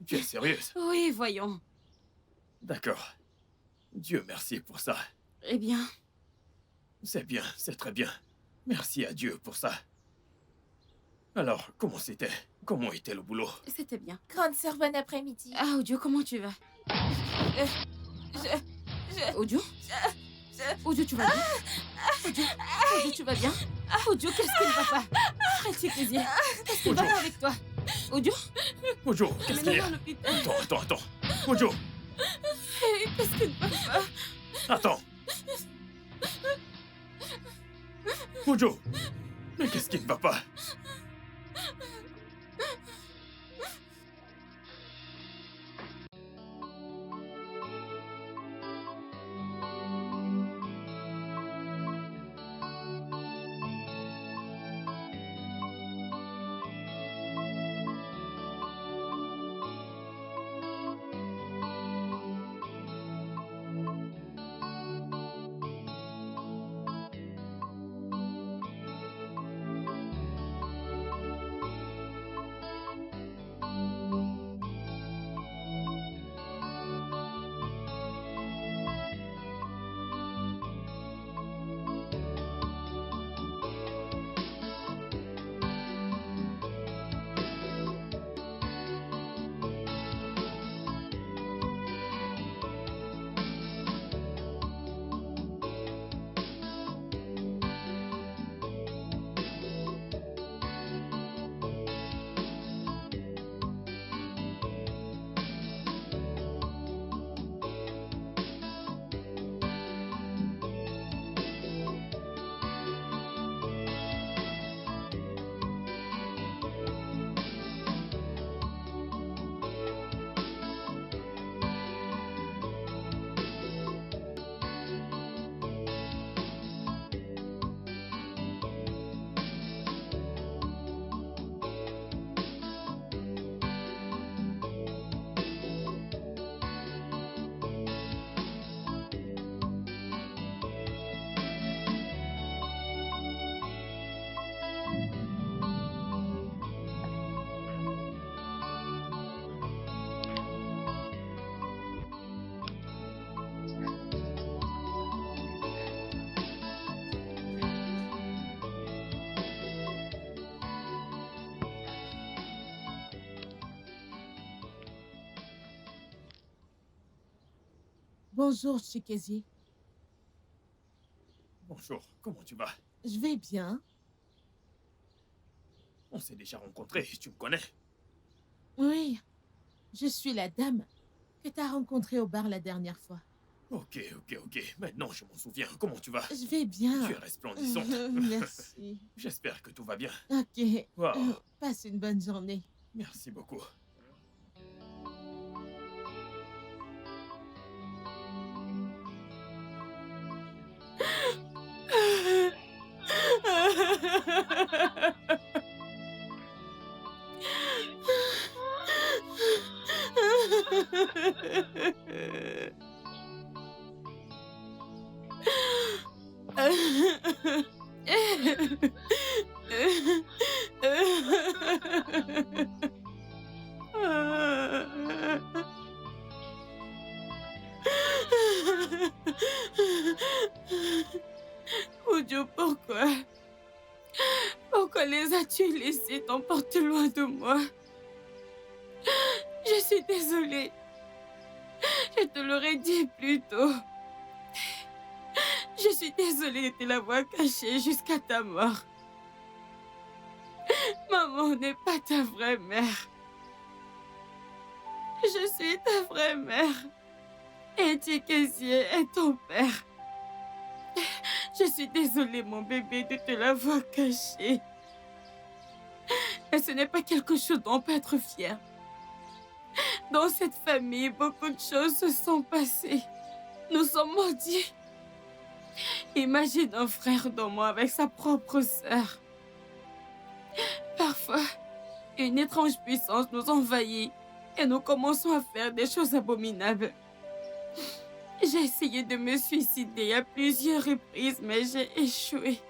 Tu es sérieuse? Oui, voyons. D'accord. Dieu merci pour ça. Eh bien, C'est bien, c'est très bien. Merci à Dieu pour ça. Alors, comment c'était? Comment était le boulot? c'était bien. Grande sœur, bon après-midi. Ah, Audio, comment tu vas? Audio? Audio, tu vas bien? Audio, tu vas bien? Audio, qu'est-ce qui ne va pas? Arrête, Chikezie. Qu'est-ce qui ne va Audio. pas avec toi? Audio? Mojo, qu'est-ce qu'il y a? Amène-le à l'hôpital. Attends. Mojo, Qu'est-ce qui ne va pas? attends. Mojo, mais qu'est-ce qui ne va pas? Bonjour, Chikezie. Bonjour, comment tu vas? Je vais bien. On s'est déjà rencontrés, tu me connais? Oui, je suis la dame que t'as rencontrée au bar la dernière fois. Ok. Maintenant, je m'en souviens. Comment tu vas? Je vais bien. Tu es resplendissante. Merci. J'espère que tout va bien. Ok. Wow. Passe une bonne journée. Merci beaucoup. Ojo, pourquoi? Pourquoi les as-tu laissés t'emporter loin de moi? Je suis désolée. Je te l'aurais dit plus tôt. Je suis désolée de te l'avoir caché jusqu'à ta mort. Maman n'est pas ta vraie mère. Je suis ta vraie mère. Et Chikezie est ton père. Je suis désolée, mon bébé, de te l'avoir caché. Et ce n'est pas quelque chose dont on peut être fier. Dans cette famille, beaucoup de choses se sont passées. Nous sommes maudits. Imagine un frère d'homme avec sa propre sœur. Parfois, une étrange puissance nous envahit et nous commençons à faire des choses abominables. J'ai essayé de me suicider à plusieurs reprises, mais j'ai échoué.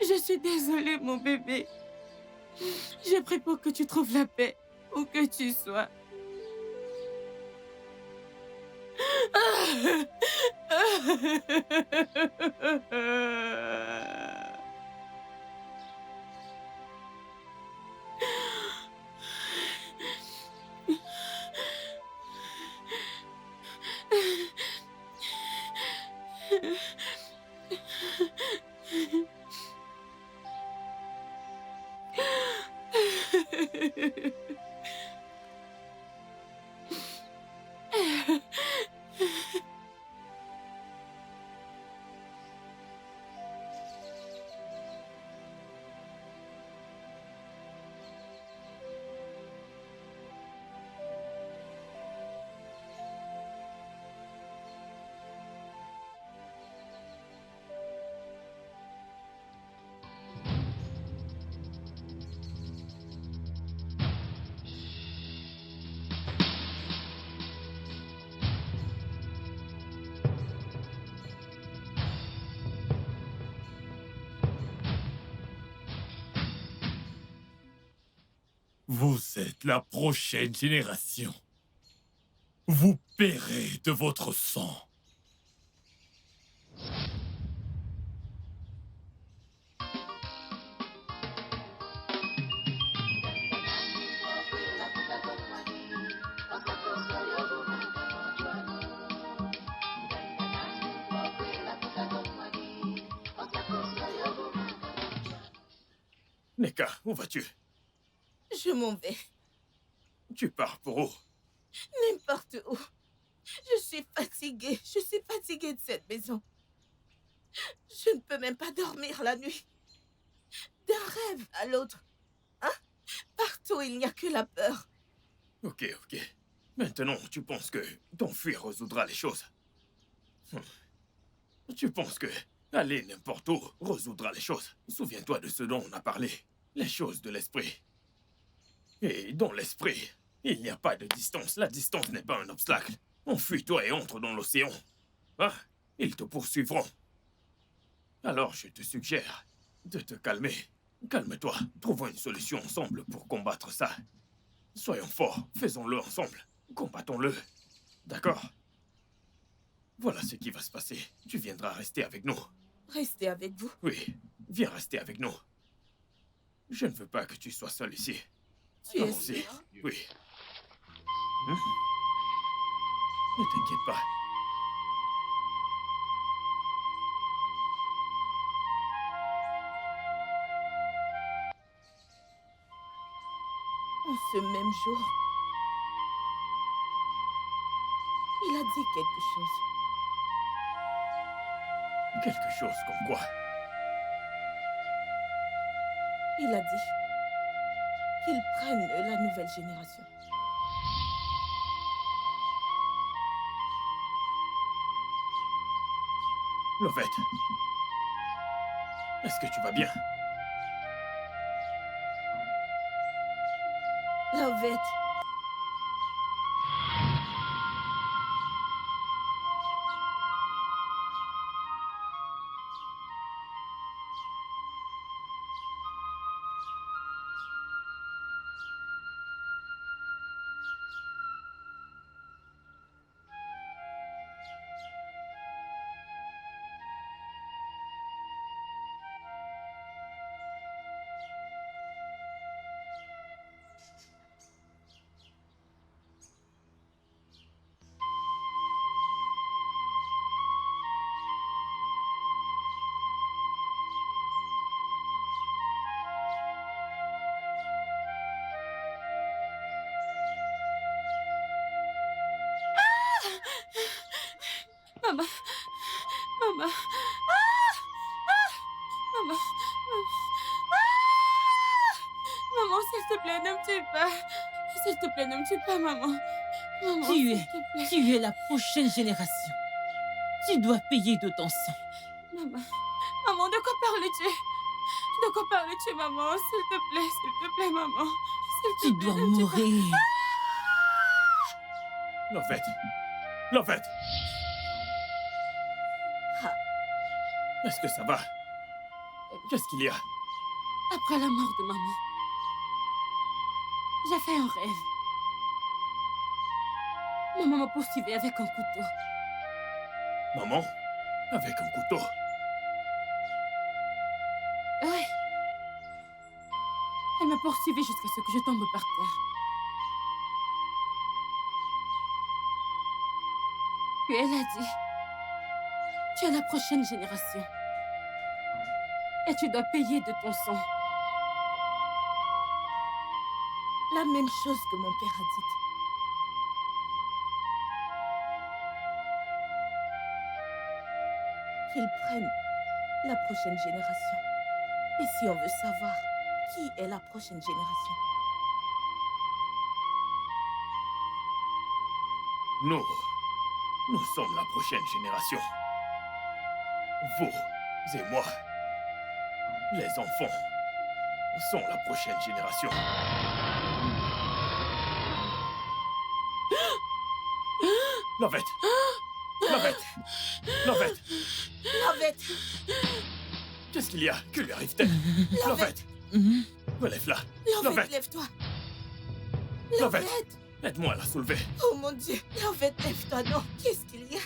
Je suis désolée, mon bébé. J'ai pris pour que tu trouves la paix, où que tu sois. Vous êtes la prochaine génération. Vous paierez de votre sang. Neka, où vas-tu? Je m'en vais. Tu pars pour où? N'importe où. Je suis fatiguée. Je suis fatiguée de cette maison. Je ne peux même pas dormir la nuit. D'un rêve à l'autre. Hein? Partout, il n'y a que la peur. Ok. Maintenant, tu penses que t'enfuir résoudra les choses? Tu penses que aller n'importe où résoudra les choses? Souviens-toi de ce dont on a parlé. Les choses de l'esprit. Et dans l'esprit, il n'y a pas de distance. La distance n'est pas un obstacle. Enfuis-toi et entre dans l'océan. Hein? Ils te poursuivront. Alors je te suggère de te calmer. Calme-toi. Trouvons une solution ensemble pour combattre ça. Soyons forts. Faisons-le ensemble. Combattons-le. D'accord? Voilà ce qui va se passer. Tu viendras rester avec nous. Restez avec vous. Oui, viens rester avec nous. Je ne veux pas que tu sois seul ici. Tu es Allons-y. sûr? Oui. Ne t'inquiète pas. en ce même jour, il a dit quelque chose. Quelque chose comme quoi? Il a dit qu'ils prennent la nouvelle génération. Lovette, est-ce que tu vas bien? Lovette. Maman. Maman. Maman. Maman, s'il te plaît, ne me tue pas. S'il te plaît, ne me tue pas, maman. Maman, s'il te plaît. Tu es la prochaine génération. Tu dois payer de ton sang. Maman. Maman, de quoi parles-tu? De quoi parles-tu, maman? S'il te plaît, maman. S'il te Tu plaît, dois ne me tue pas. mourir. Lovette! Lovette! Ah, Est-ce que ça va? Qu'est-ce qu'il y a? Après la mort de maman, j'ai fait un rêve. Maman m'a poursuivi avec un couteau. Maman? Avec un couteau? Oui. Elle m'a poursuivi jusqu'à ce que je tombe par terre. Puis elle a dit, tu es la prochaine génération. Et tu dois payer de ton sang. la même chose que mon père a dit. Qu'ils prennent la prochaine génération. Et si on veut savoir qui est la prochaine génération, Nous sommes la prochaine génération. Vous et moi, les enfants, sont la prochaine génération. Lovette! Lovette! Lovette! Lovette! Qu'est-ce qu'il y a? Que lui arrive-t-il? Lovette! Relève-la! Lovette, lève-toi! Lovette! Lovette! Aide-moi à la soulever. Oh mon Dieu! Lovette, lève-toi, non! Qu'est-ce qu'il y a?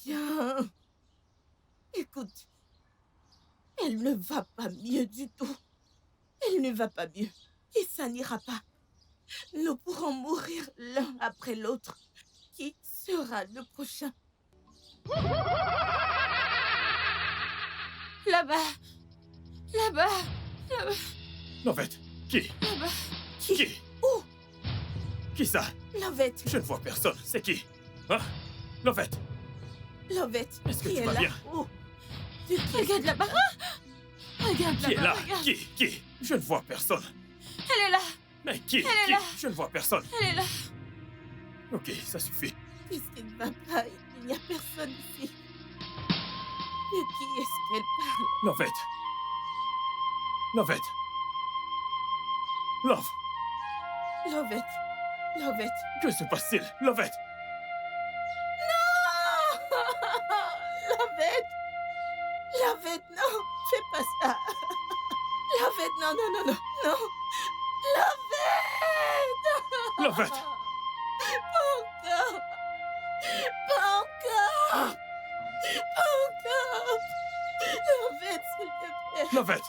Viens. Écoute, elle ne va pas mieux du tout. Elle ne va pas mieux. Et ça n'ira pas. Nous pourrons mourir l'un après l'autre. Qui sera le prochain? Là-bas. Là-bas. Là-bas. Lovette! Qui? Là-bas. Qui? Où? Qui ça? Lovette. Je ne vois personne. C'est qui? Hein? Lovette! Lovette. Est-ce que qui tu est vas là? bien? Où? Regarde là-bas. Regarde Qui est là-bas. là? Regarde. Qui? Je ne vois personne. Elle est là. Mais qui? Elle est Qui? là. Je ne vois personne. Elle est là. Ok, ça suffit. Puisqu'elle ne va pas, il n'y a personne ici. De qui est-ce qu'elle parle? Lovette! Lovette! Love, Lovette. Lovette. que se passe-t-il? Lovette! Non! Lovette! Lovette, non! Fais pas ça! Lovette, non, non, non, non, non! Lovette! Lovette! Pas encore! Pas encore! Pas encore! Lovette, s'il te plaît! Lovette!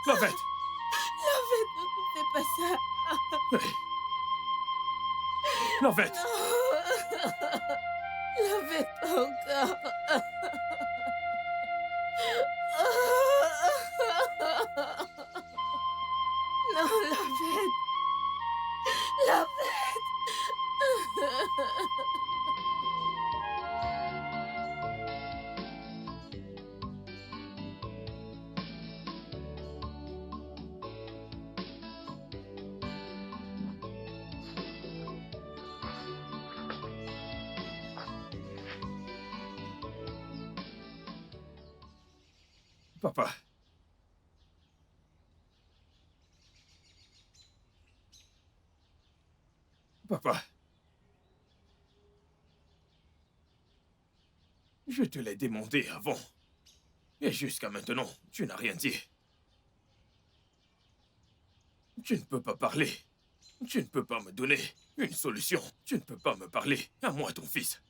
Lovette! Lovette, ne fais pas ça! Hey. Lovette! Non! Lovette, pas encore! Non, Lovette! Lovette! Papa. Papa. Je te l'ai demandé avant. Et jusqu'à maintenant, tu n'as rien dit. Tu ne peux pas parler. Tu ne peux pas me donner une solution. Tu ne peux pas me parler. À moi, ton fils.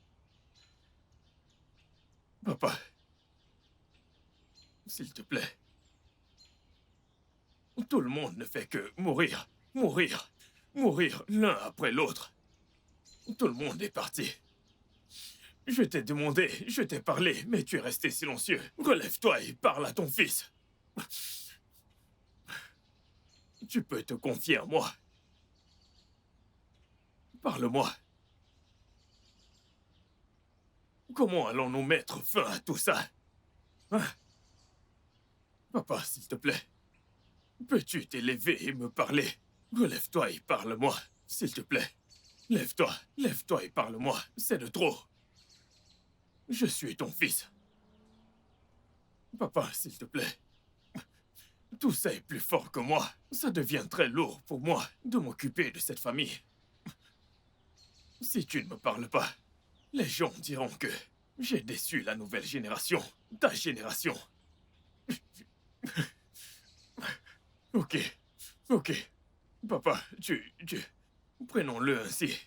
Papa. S'il te plaît. Tout le monde ne fait que mourir, mourir, mourir l'un après l'autre. Tout le monde est parti. Je t'ai demandé, je t'ai parlé, mais tu es resté silencieux. Relève-toi et parle à ton fils. Tu peux te confier à moi. Parle-moi. Comment allons-nous mettre fin à tout ça? Hein? Papa, s'il te plaît. Peux-tu t'élever et me parler? Relève-toi et parle-moi, s'il te plaît. Lève-toi, lève-toi et parle-moi. C'est de trop. Je suis ton fils. Papa, s'il te plaît. Tout ça est plus fort que moi. Ça devient très lourd pour moi de m'occuper de cette famille. Si tu ne me parles pas, les gens diront que j'ai déçu la nouvelle génération, ta génération. Ok, ok. Papa, prenons-le ainsi.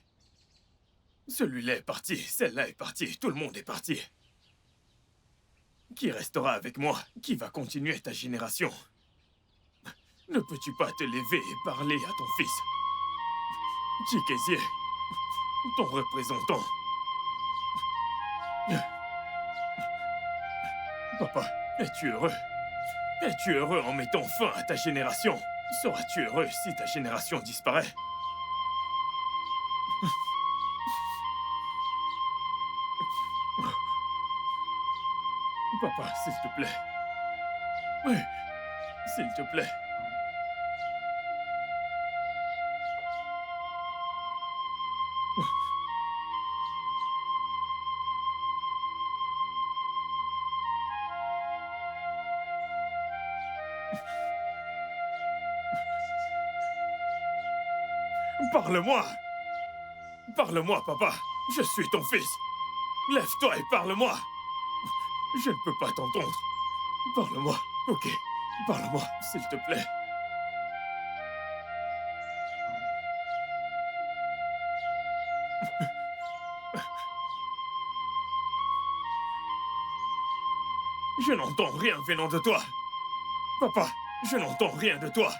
Celui-là est parti, celle-là est partie, tout le monde est parti. Qui restera avec moi? Qui va continuer ta génération? Ne peux-tu pas te lever et parler à ton fils? Chikezie, ton représentant. Papa, es-tu heureux? Es-tu heureux en mettant fin à ta génération? Seras-tu heureux si ta génération disparaît? Papa, s'il te plaît. Oui, s'il te plaît. Parle-moi! Parle-moi, papa! Je suis ton fils! Lève-toi et parle-moi! Je ne peux pas t'entendre. Parle-moi, ok? Parle-moi, s'il te plaît. Je n'entends rien venant de toi. Papa, je n'entends rien de toi.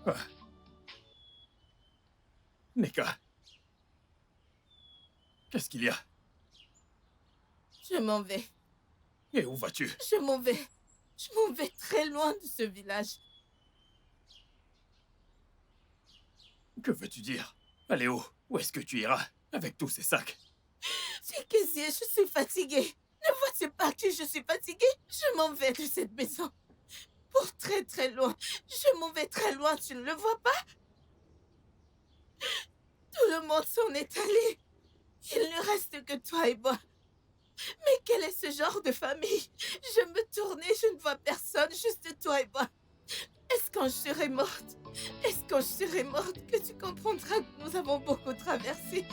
Ah. Neka. Qu'est-ce qu'il y a? Je m'en vais. Et où vas-tu? Je m'en vais. Je m'en vais très loin de ce village. Que veux-tu dire? Allez, où est-ce que tu iras avec tous ces sacs? Chikézie, je suis fatiguée. Ne vois-tu pas que je suis fatiguée? Je m'en vais de cette maison. Pour très très loin. Je m'en vais très loin, tu ne le vois pas? Tout le monde s'en est allé. Il ne reste que toi et moi. Mais quel est ce genre de famille? Je me tourne et je ne vois personne, juste toi et moi. Est-ce quand je serai morte? Est-ce quand je serai morte que tu comprendras que nous avons beaucoup traversé?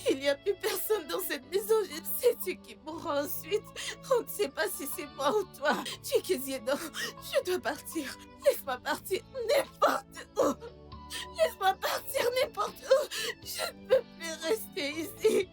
Il n'y a plus personne dans cette maison, sais-tu qui mourra ensuite? On ne sait pas si c'est moi ou toi. Chikézie, non, je dois partir. Laisse-moi partir n'importe où. Laisse-moi partir n'importe où. Je ne peux plus rester ici.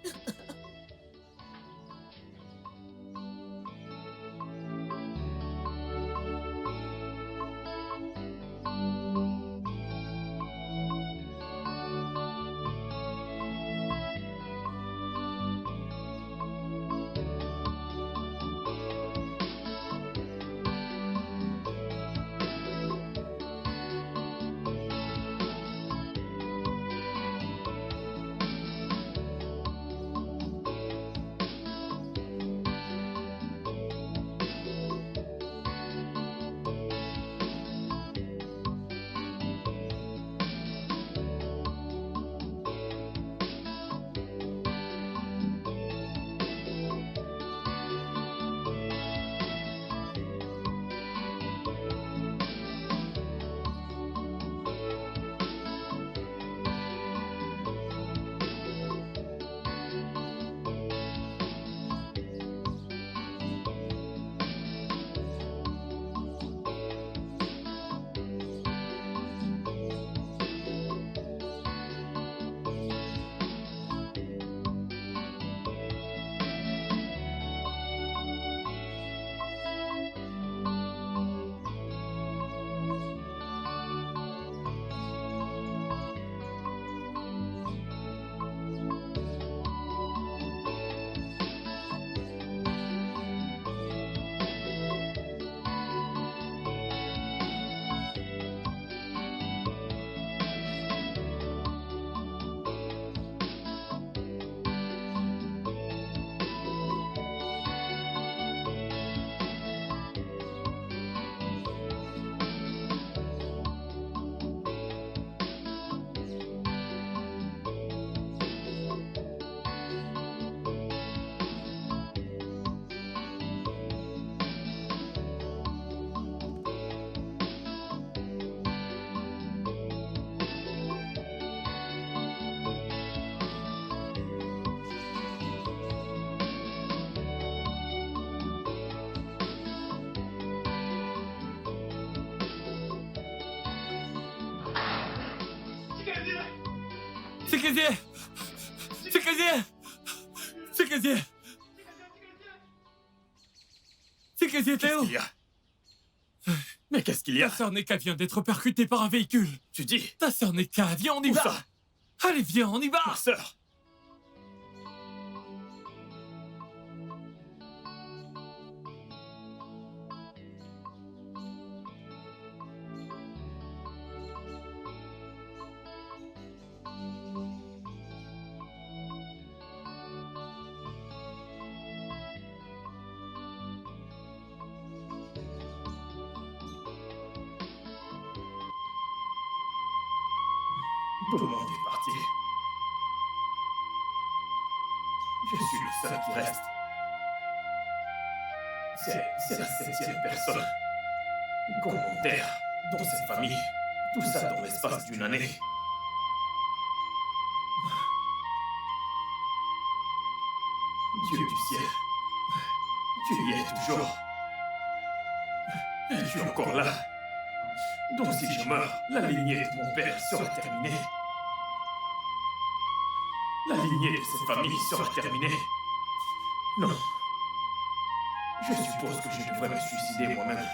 Chikézie! Chikézie! Chikézie! Chikézie, Qu'est-ce Théo! qu'il y a? Mais qu'est-ce qu'il y a? Ta sœur Neka vient d'être percutée par un véhicule. Tu dis? Ta sœur Neka, viens, on y Où va! ça? Allez, viens, on y va! Ma sœur! Tout le monde est parti. Je suis le seul qui reste. C'est la 7e personne. Commentaire dans cette famille. Tout ça dans l'espace d'une année. Dieu du ciel. Tu y es toujours. Es-tu encore là? Donc si je meurs, la lignée de mon père sera terminée. La lignée de cette famille sera terminée. Non. Je suppose que je devrais me suicider moi-même.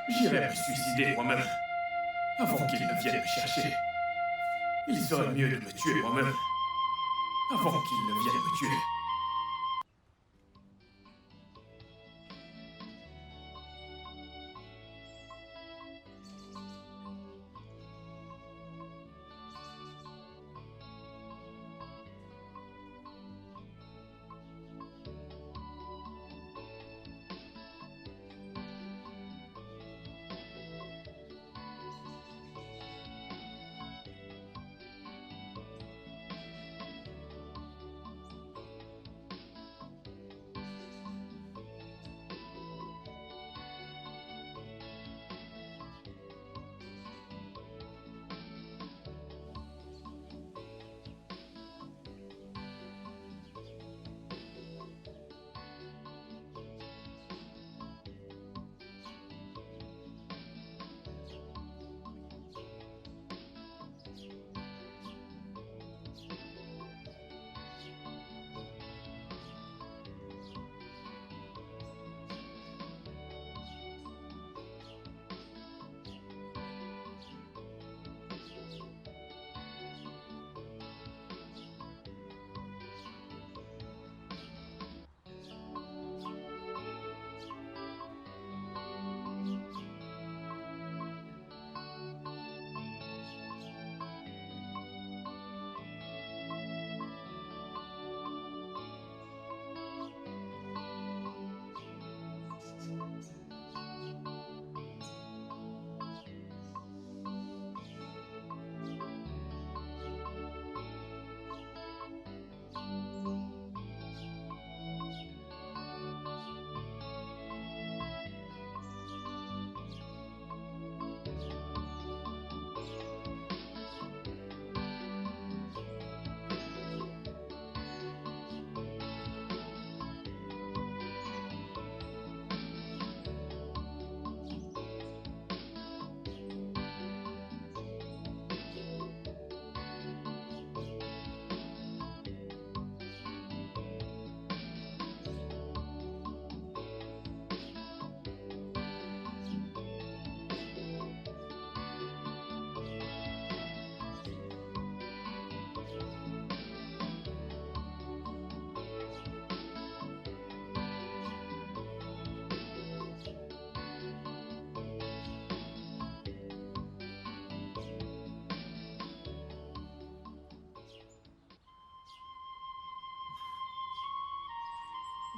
J'irai me suicider moi-même. Avant qu'il ne vienne me chercher. Il serait mieux de me tuer moi-même. Avant qu'il ne vienne me tuer.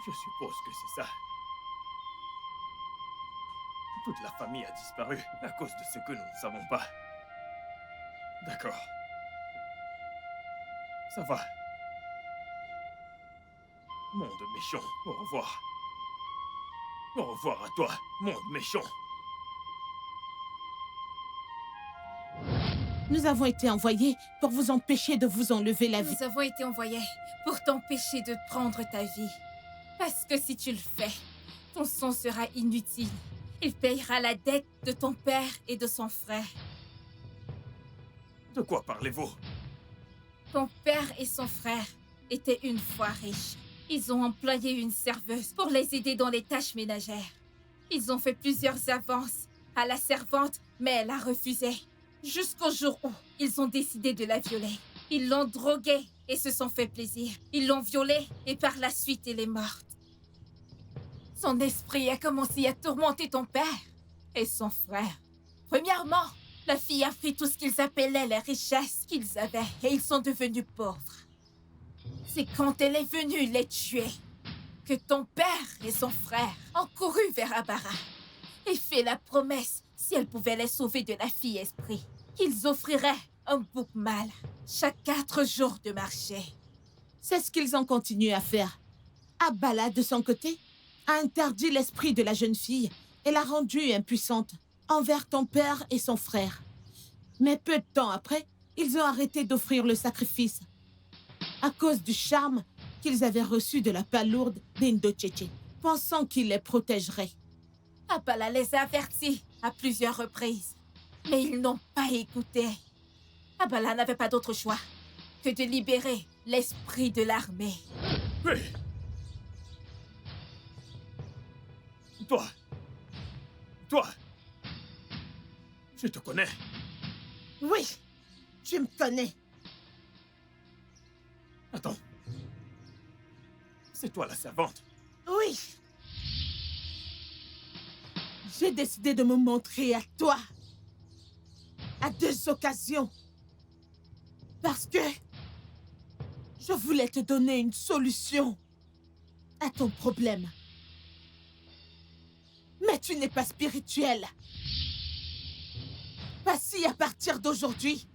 Je suppose que c'est ça. Toute la famille a disparu à cause de ce que nous ne savons pas. D'accord. Ça va. Monde méchant, au revoir. Au revoir à toi, monde méchant. Nous avons été envoyés pour vous empêcher de vous enlever la vie. Nous avons été envoyés pour t'empêcher de prendre ta vie. Parce que si tu le fais, ton sang sera inutile. Il payera la dette de ton père et de son frère. De quoi parlez-vous? Ton père et son frère étaient une fois riches. Ils ont employé une serveuse pour les aider dans les tâches ménagères. Ils ont fait plusieurs avances à la servante, mais elle a refusé. Jusqu'au jour où ils ont décidé de la violer. Ils l'ont droguée et se sont fait plaisir. Ils l'ont violée et par la suite elle est morte. Son esprit a commencé à tourmenter ton père et son frère. Premièrement, la fille a pris tout ce qu'ils appelaient les richesses qu'ils avaient et ils sont devenus pauvres. C'est quand elle est venue les tuer que ton père et son frère ont couru vers Abara et fait la promesse, si elle pouvait les sauver de la fille esprit, qu'ils offriraient un bouc mâle chaque 4 jours de marché. C'est ce qu'ils ont continué à faire. Abala, de son côté, a interdit l'esprit de la jeune fille et l'a rendue impuissante envers ton père et son frère. Mais peu de temps après, ils ont arrêté d'offrir le sacrifice à cause du charme qu'ils avaient reçu de la palourde d'Indocheche, pensant qu'il les protégerait. Abala les a avertis à plusieurs reprises, mais ils n'ont pas écouté. Abala n'avait pas d'autre choix que de libérer l'esprit de l'armée. Oui. Toi, je te connais. Oui, je me connais. Attends. C'est toi la servante. Oui. J'ai décidé de me montrer à toi à 2 occasions. Parce que je voulais te donner une solution à ton problème. Mais tu n'es pas spirituel. Pas si à partir d'aujourd'hui,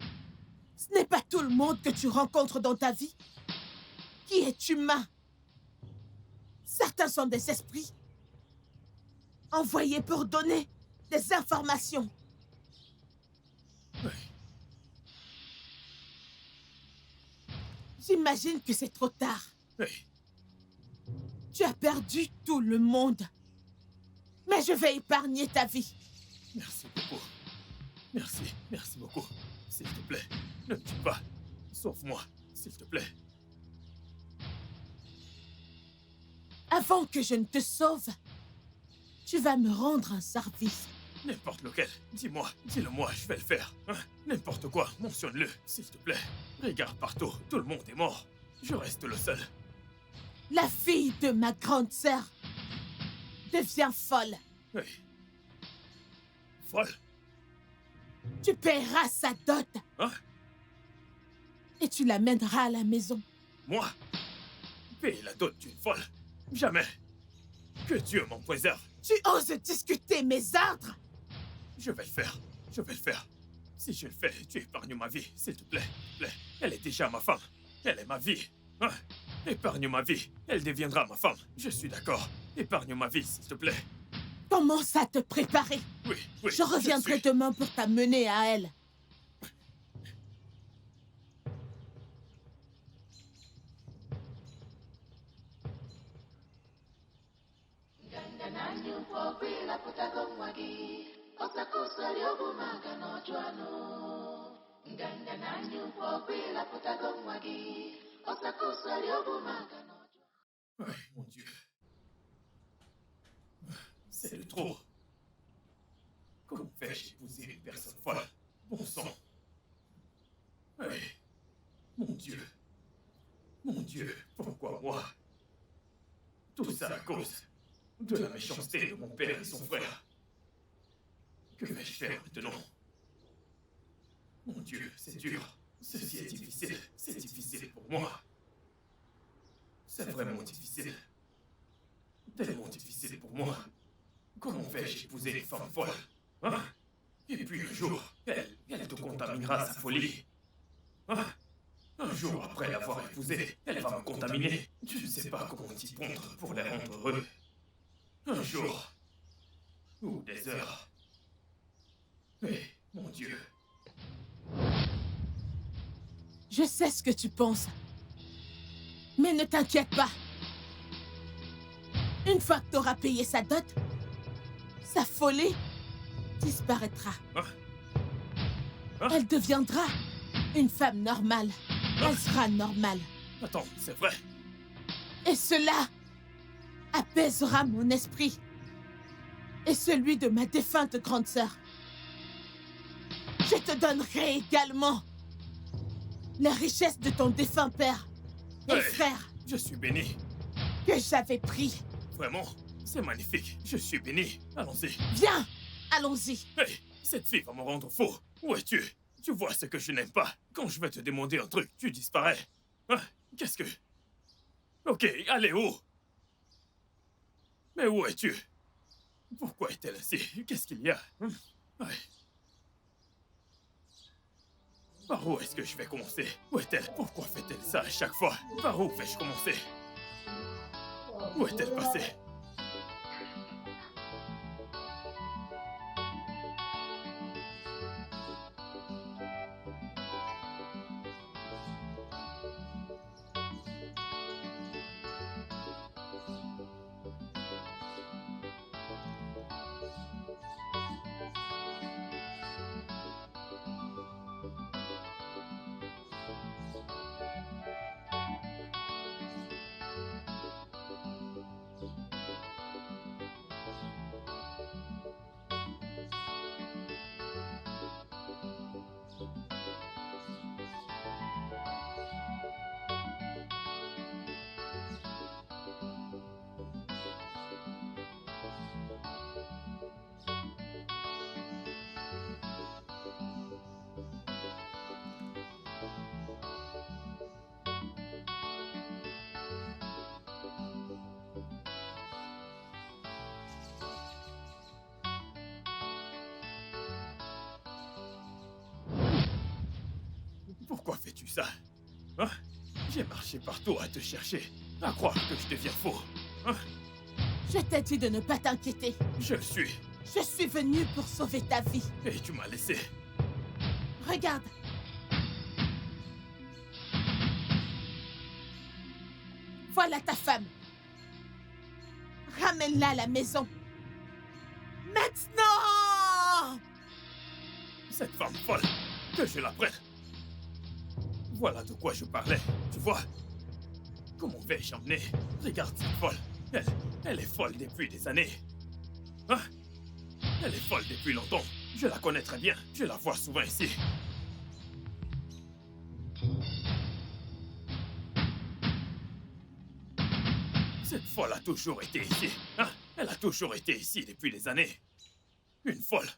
ce n'est pas tout le monde que tu rencontres dans ta vie qui est humain. Certains sont des esprits envoyés pour donner des informations. Oui. J'imagine que c'est trop tard. Oui. Tu as perdu tout le monde. Mais je vais épargner ta vie. Merci beaucoup. Merci beaucoup. S'il te plaît, ne me tue pas. Sauve-moi, s'il te plaît. Avant que je ne te sauve, tu vas me rendre un service. N'importe lequel. Dis-moi, dis-le-moi, je vais le faire. Hein? N'importe quoi, mentionne-le, s'il te plaît. Regarde partout, tout le monde est mort. Je reste le seul. La fille de ma grande sœur devient folle. Oui. Folle? Tu paieras sa dot. Hein? Et tu l'amèneras à la maison. Moi? Payer la dot d'une folle? Jamais. Que Dieu m'en préserve. Tu oses discuter mes ordres? Je vais le faire. Je vais le faire. Si je le fais, tu épargnes ma vie, s'il te plaît. Elle est déjà ma femme. Elle est ma vie. Hein? Épargne ma vie. Elle deviendra ma femme. Je suis d'accord. Épargne ma vie, s'il te plaît. Commence à te préparer. Oui, oui. Je reviendrai suis- demain pour t'amener à elle. Ouais, mon Dieu. C'est de trop. Comment vais-je épouser une personne folle? Bon sang. Ouais. Mon Dieu. Mon Dieu, pourquoi moi? Tout ça à cause de la méchanceté de mon père et son frère. Que vais-je faire maintenant? Mon Dieu, c'est dur. Ceci est difficile. C'est difficile pour moi. C'est vraiment difficile. Tellement difficile pour moi. Comment vais-je épouser une femme folle? Hein? Et puis un jour, elle te contaminera sa folie. Hein? Un jour après l'avoir épousée, elle va me contaminer. Je ne sais pas comment t'y prendre pour les rendre heureux. Un jour. Ou des heures. Mais, mon Dieu. Je sais ce que tu penses. Mais ne t'inquiète pas. Une fois que tu auras payé sa dot, sa folie disparaîtra. Hein? Hein? Elle deviendra une femme normale. Elle sera normale. Attends, c'est vrai. Et cela apaisera mon esprit et celui de ma défunte grande sœur. Je te donnerai également la richesse de ton défunt père et Ouais. frère Je suis béni. que j'avais pris. Vraiment, c'est magnifique. Je suis béni. Allons-y. Viens, allons-y. Hey, cette fille va me rendre fou. Où es-tu? Tu vois ce que je n'aime pas. Quand je vais te demander un truc, tu disparais. Hein? Qu'est-ce que... Ok, allez, où? Mais où es-tu? Pourquoi est-elle ainsi? Qu'est-ce qu'il y a? Ouais. Par où est-ce que je vais commencer? Où est-elle? Pourquoi fait-elle ça à chaque fois? Par où vais-je commencer? Où est-elle passée? Pourquoi fais-tu ça? Hein? J'ai marché partout à te chercher, à croire que je deviens fou. Hein? Je t'ai dit de ne pas t'inquiéter. Je le suis, Je suis venue pour sauver ta vie. et tu m'as laissé. Regarde. Voilà ta femme. Ramène-la à la maison. Maintenant! Cette femme folle, que je la prenne. Voilà de quoi je parlais, tu vois? Comment vais-je emmener? Regarde cette folle. Elle est folle depuis des années. Hein? Elle est folle depuis longtemps. Je la connais très bien. Je la vois souvent ici. Cette folle a toujours été ici. Hein? Elle a toujours été ici depuis des années. Une folle.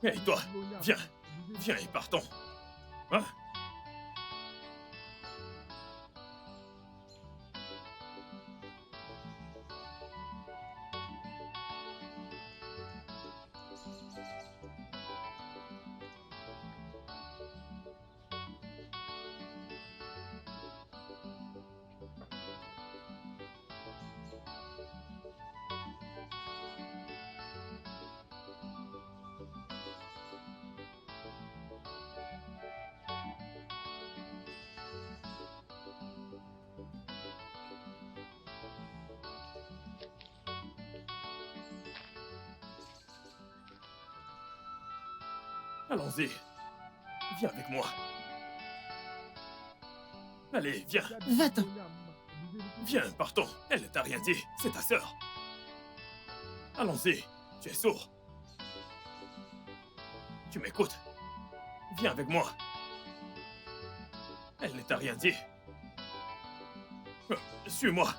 Hé, toi, viens. Viens et partons. Hein? Allons-y. Viens avec moi. Allez, viens. Va-t'en. Viens, partons. Elle ne t'a rien dit. C'est ta sœur. Allons-y. Tu es sourd. Tu m'écoutes. Viens avec moi. Elle ne t'a rien dit. Suis-moi.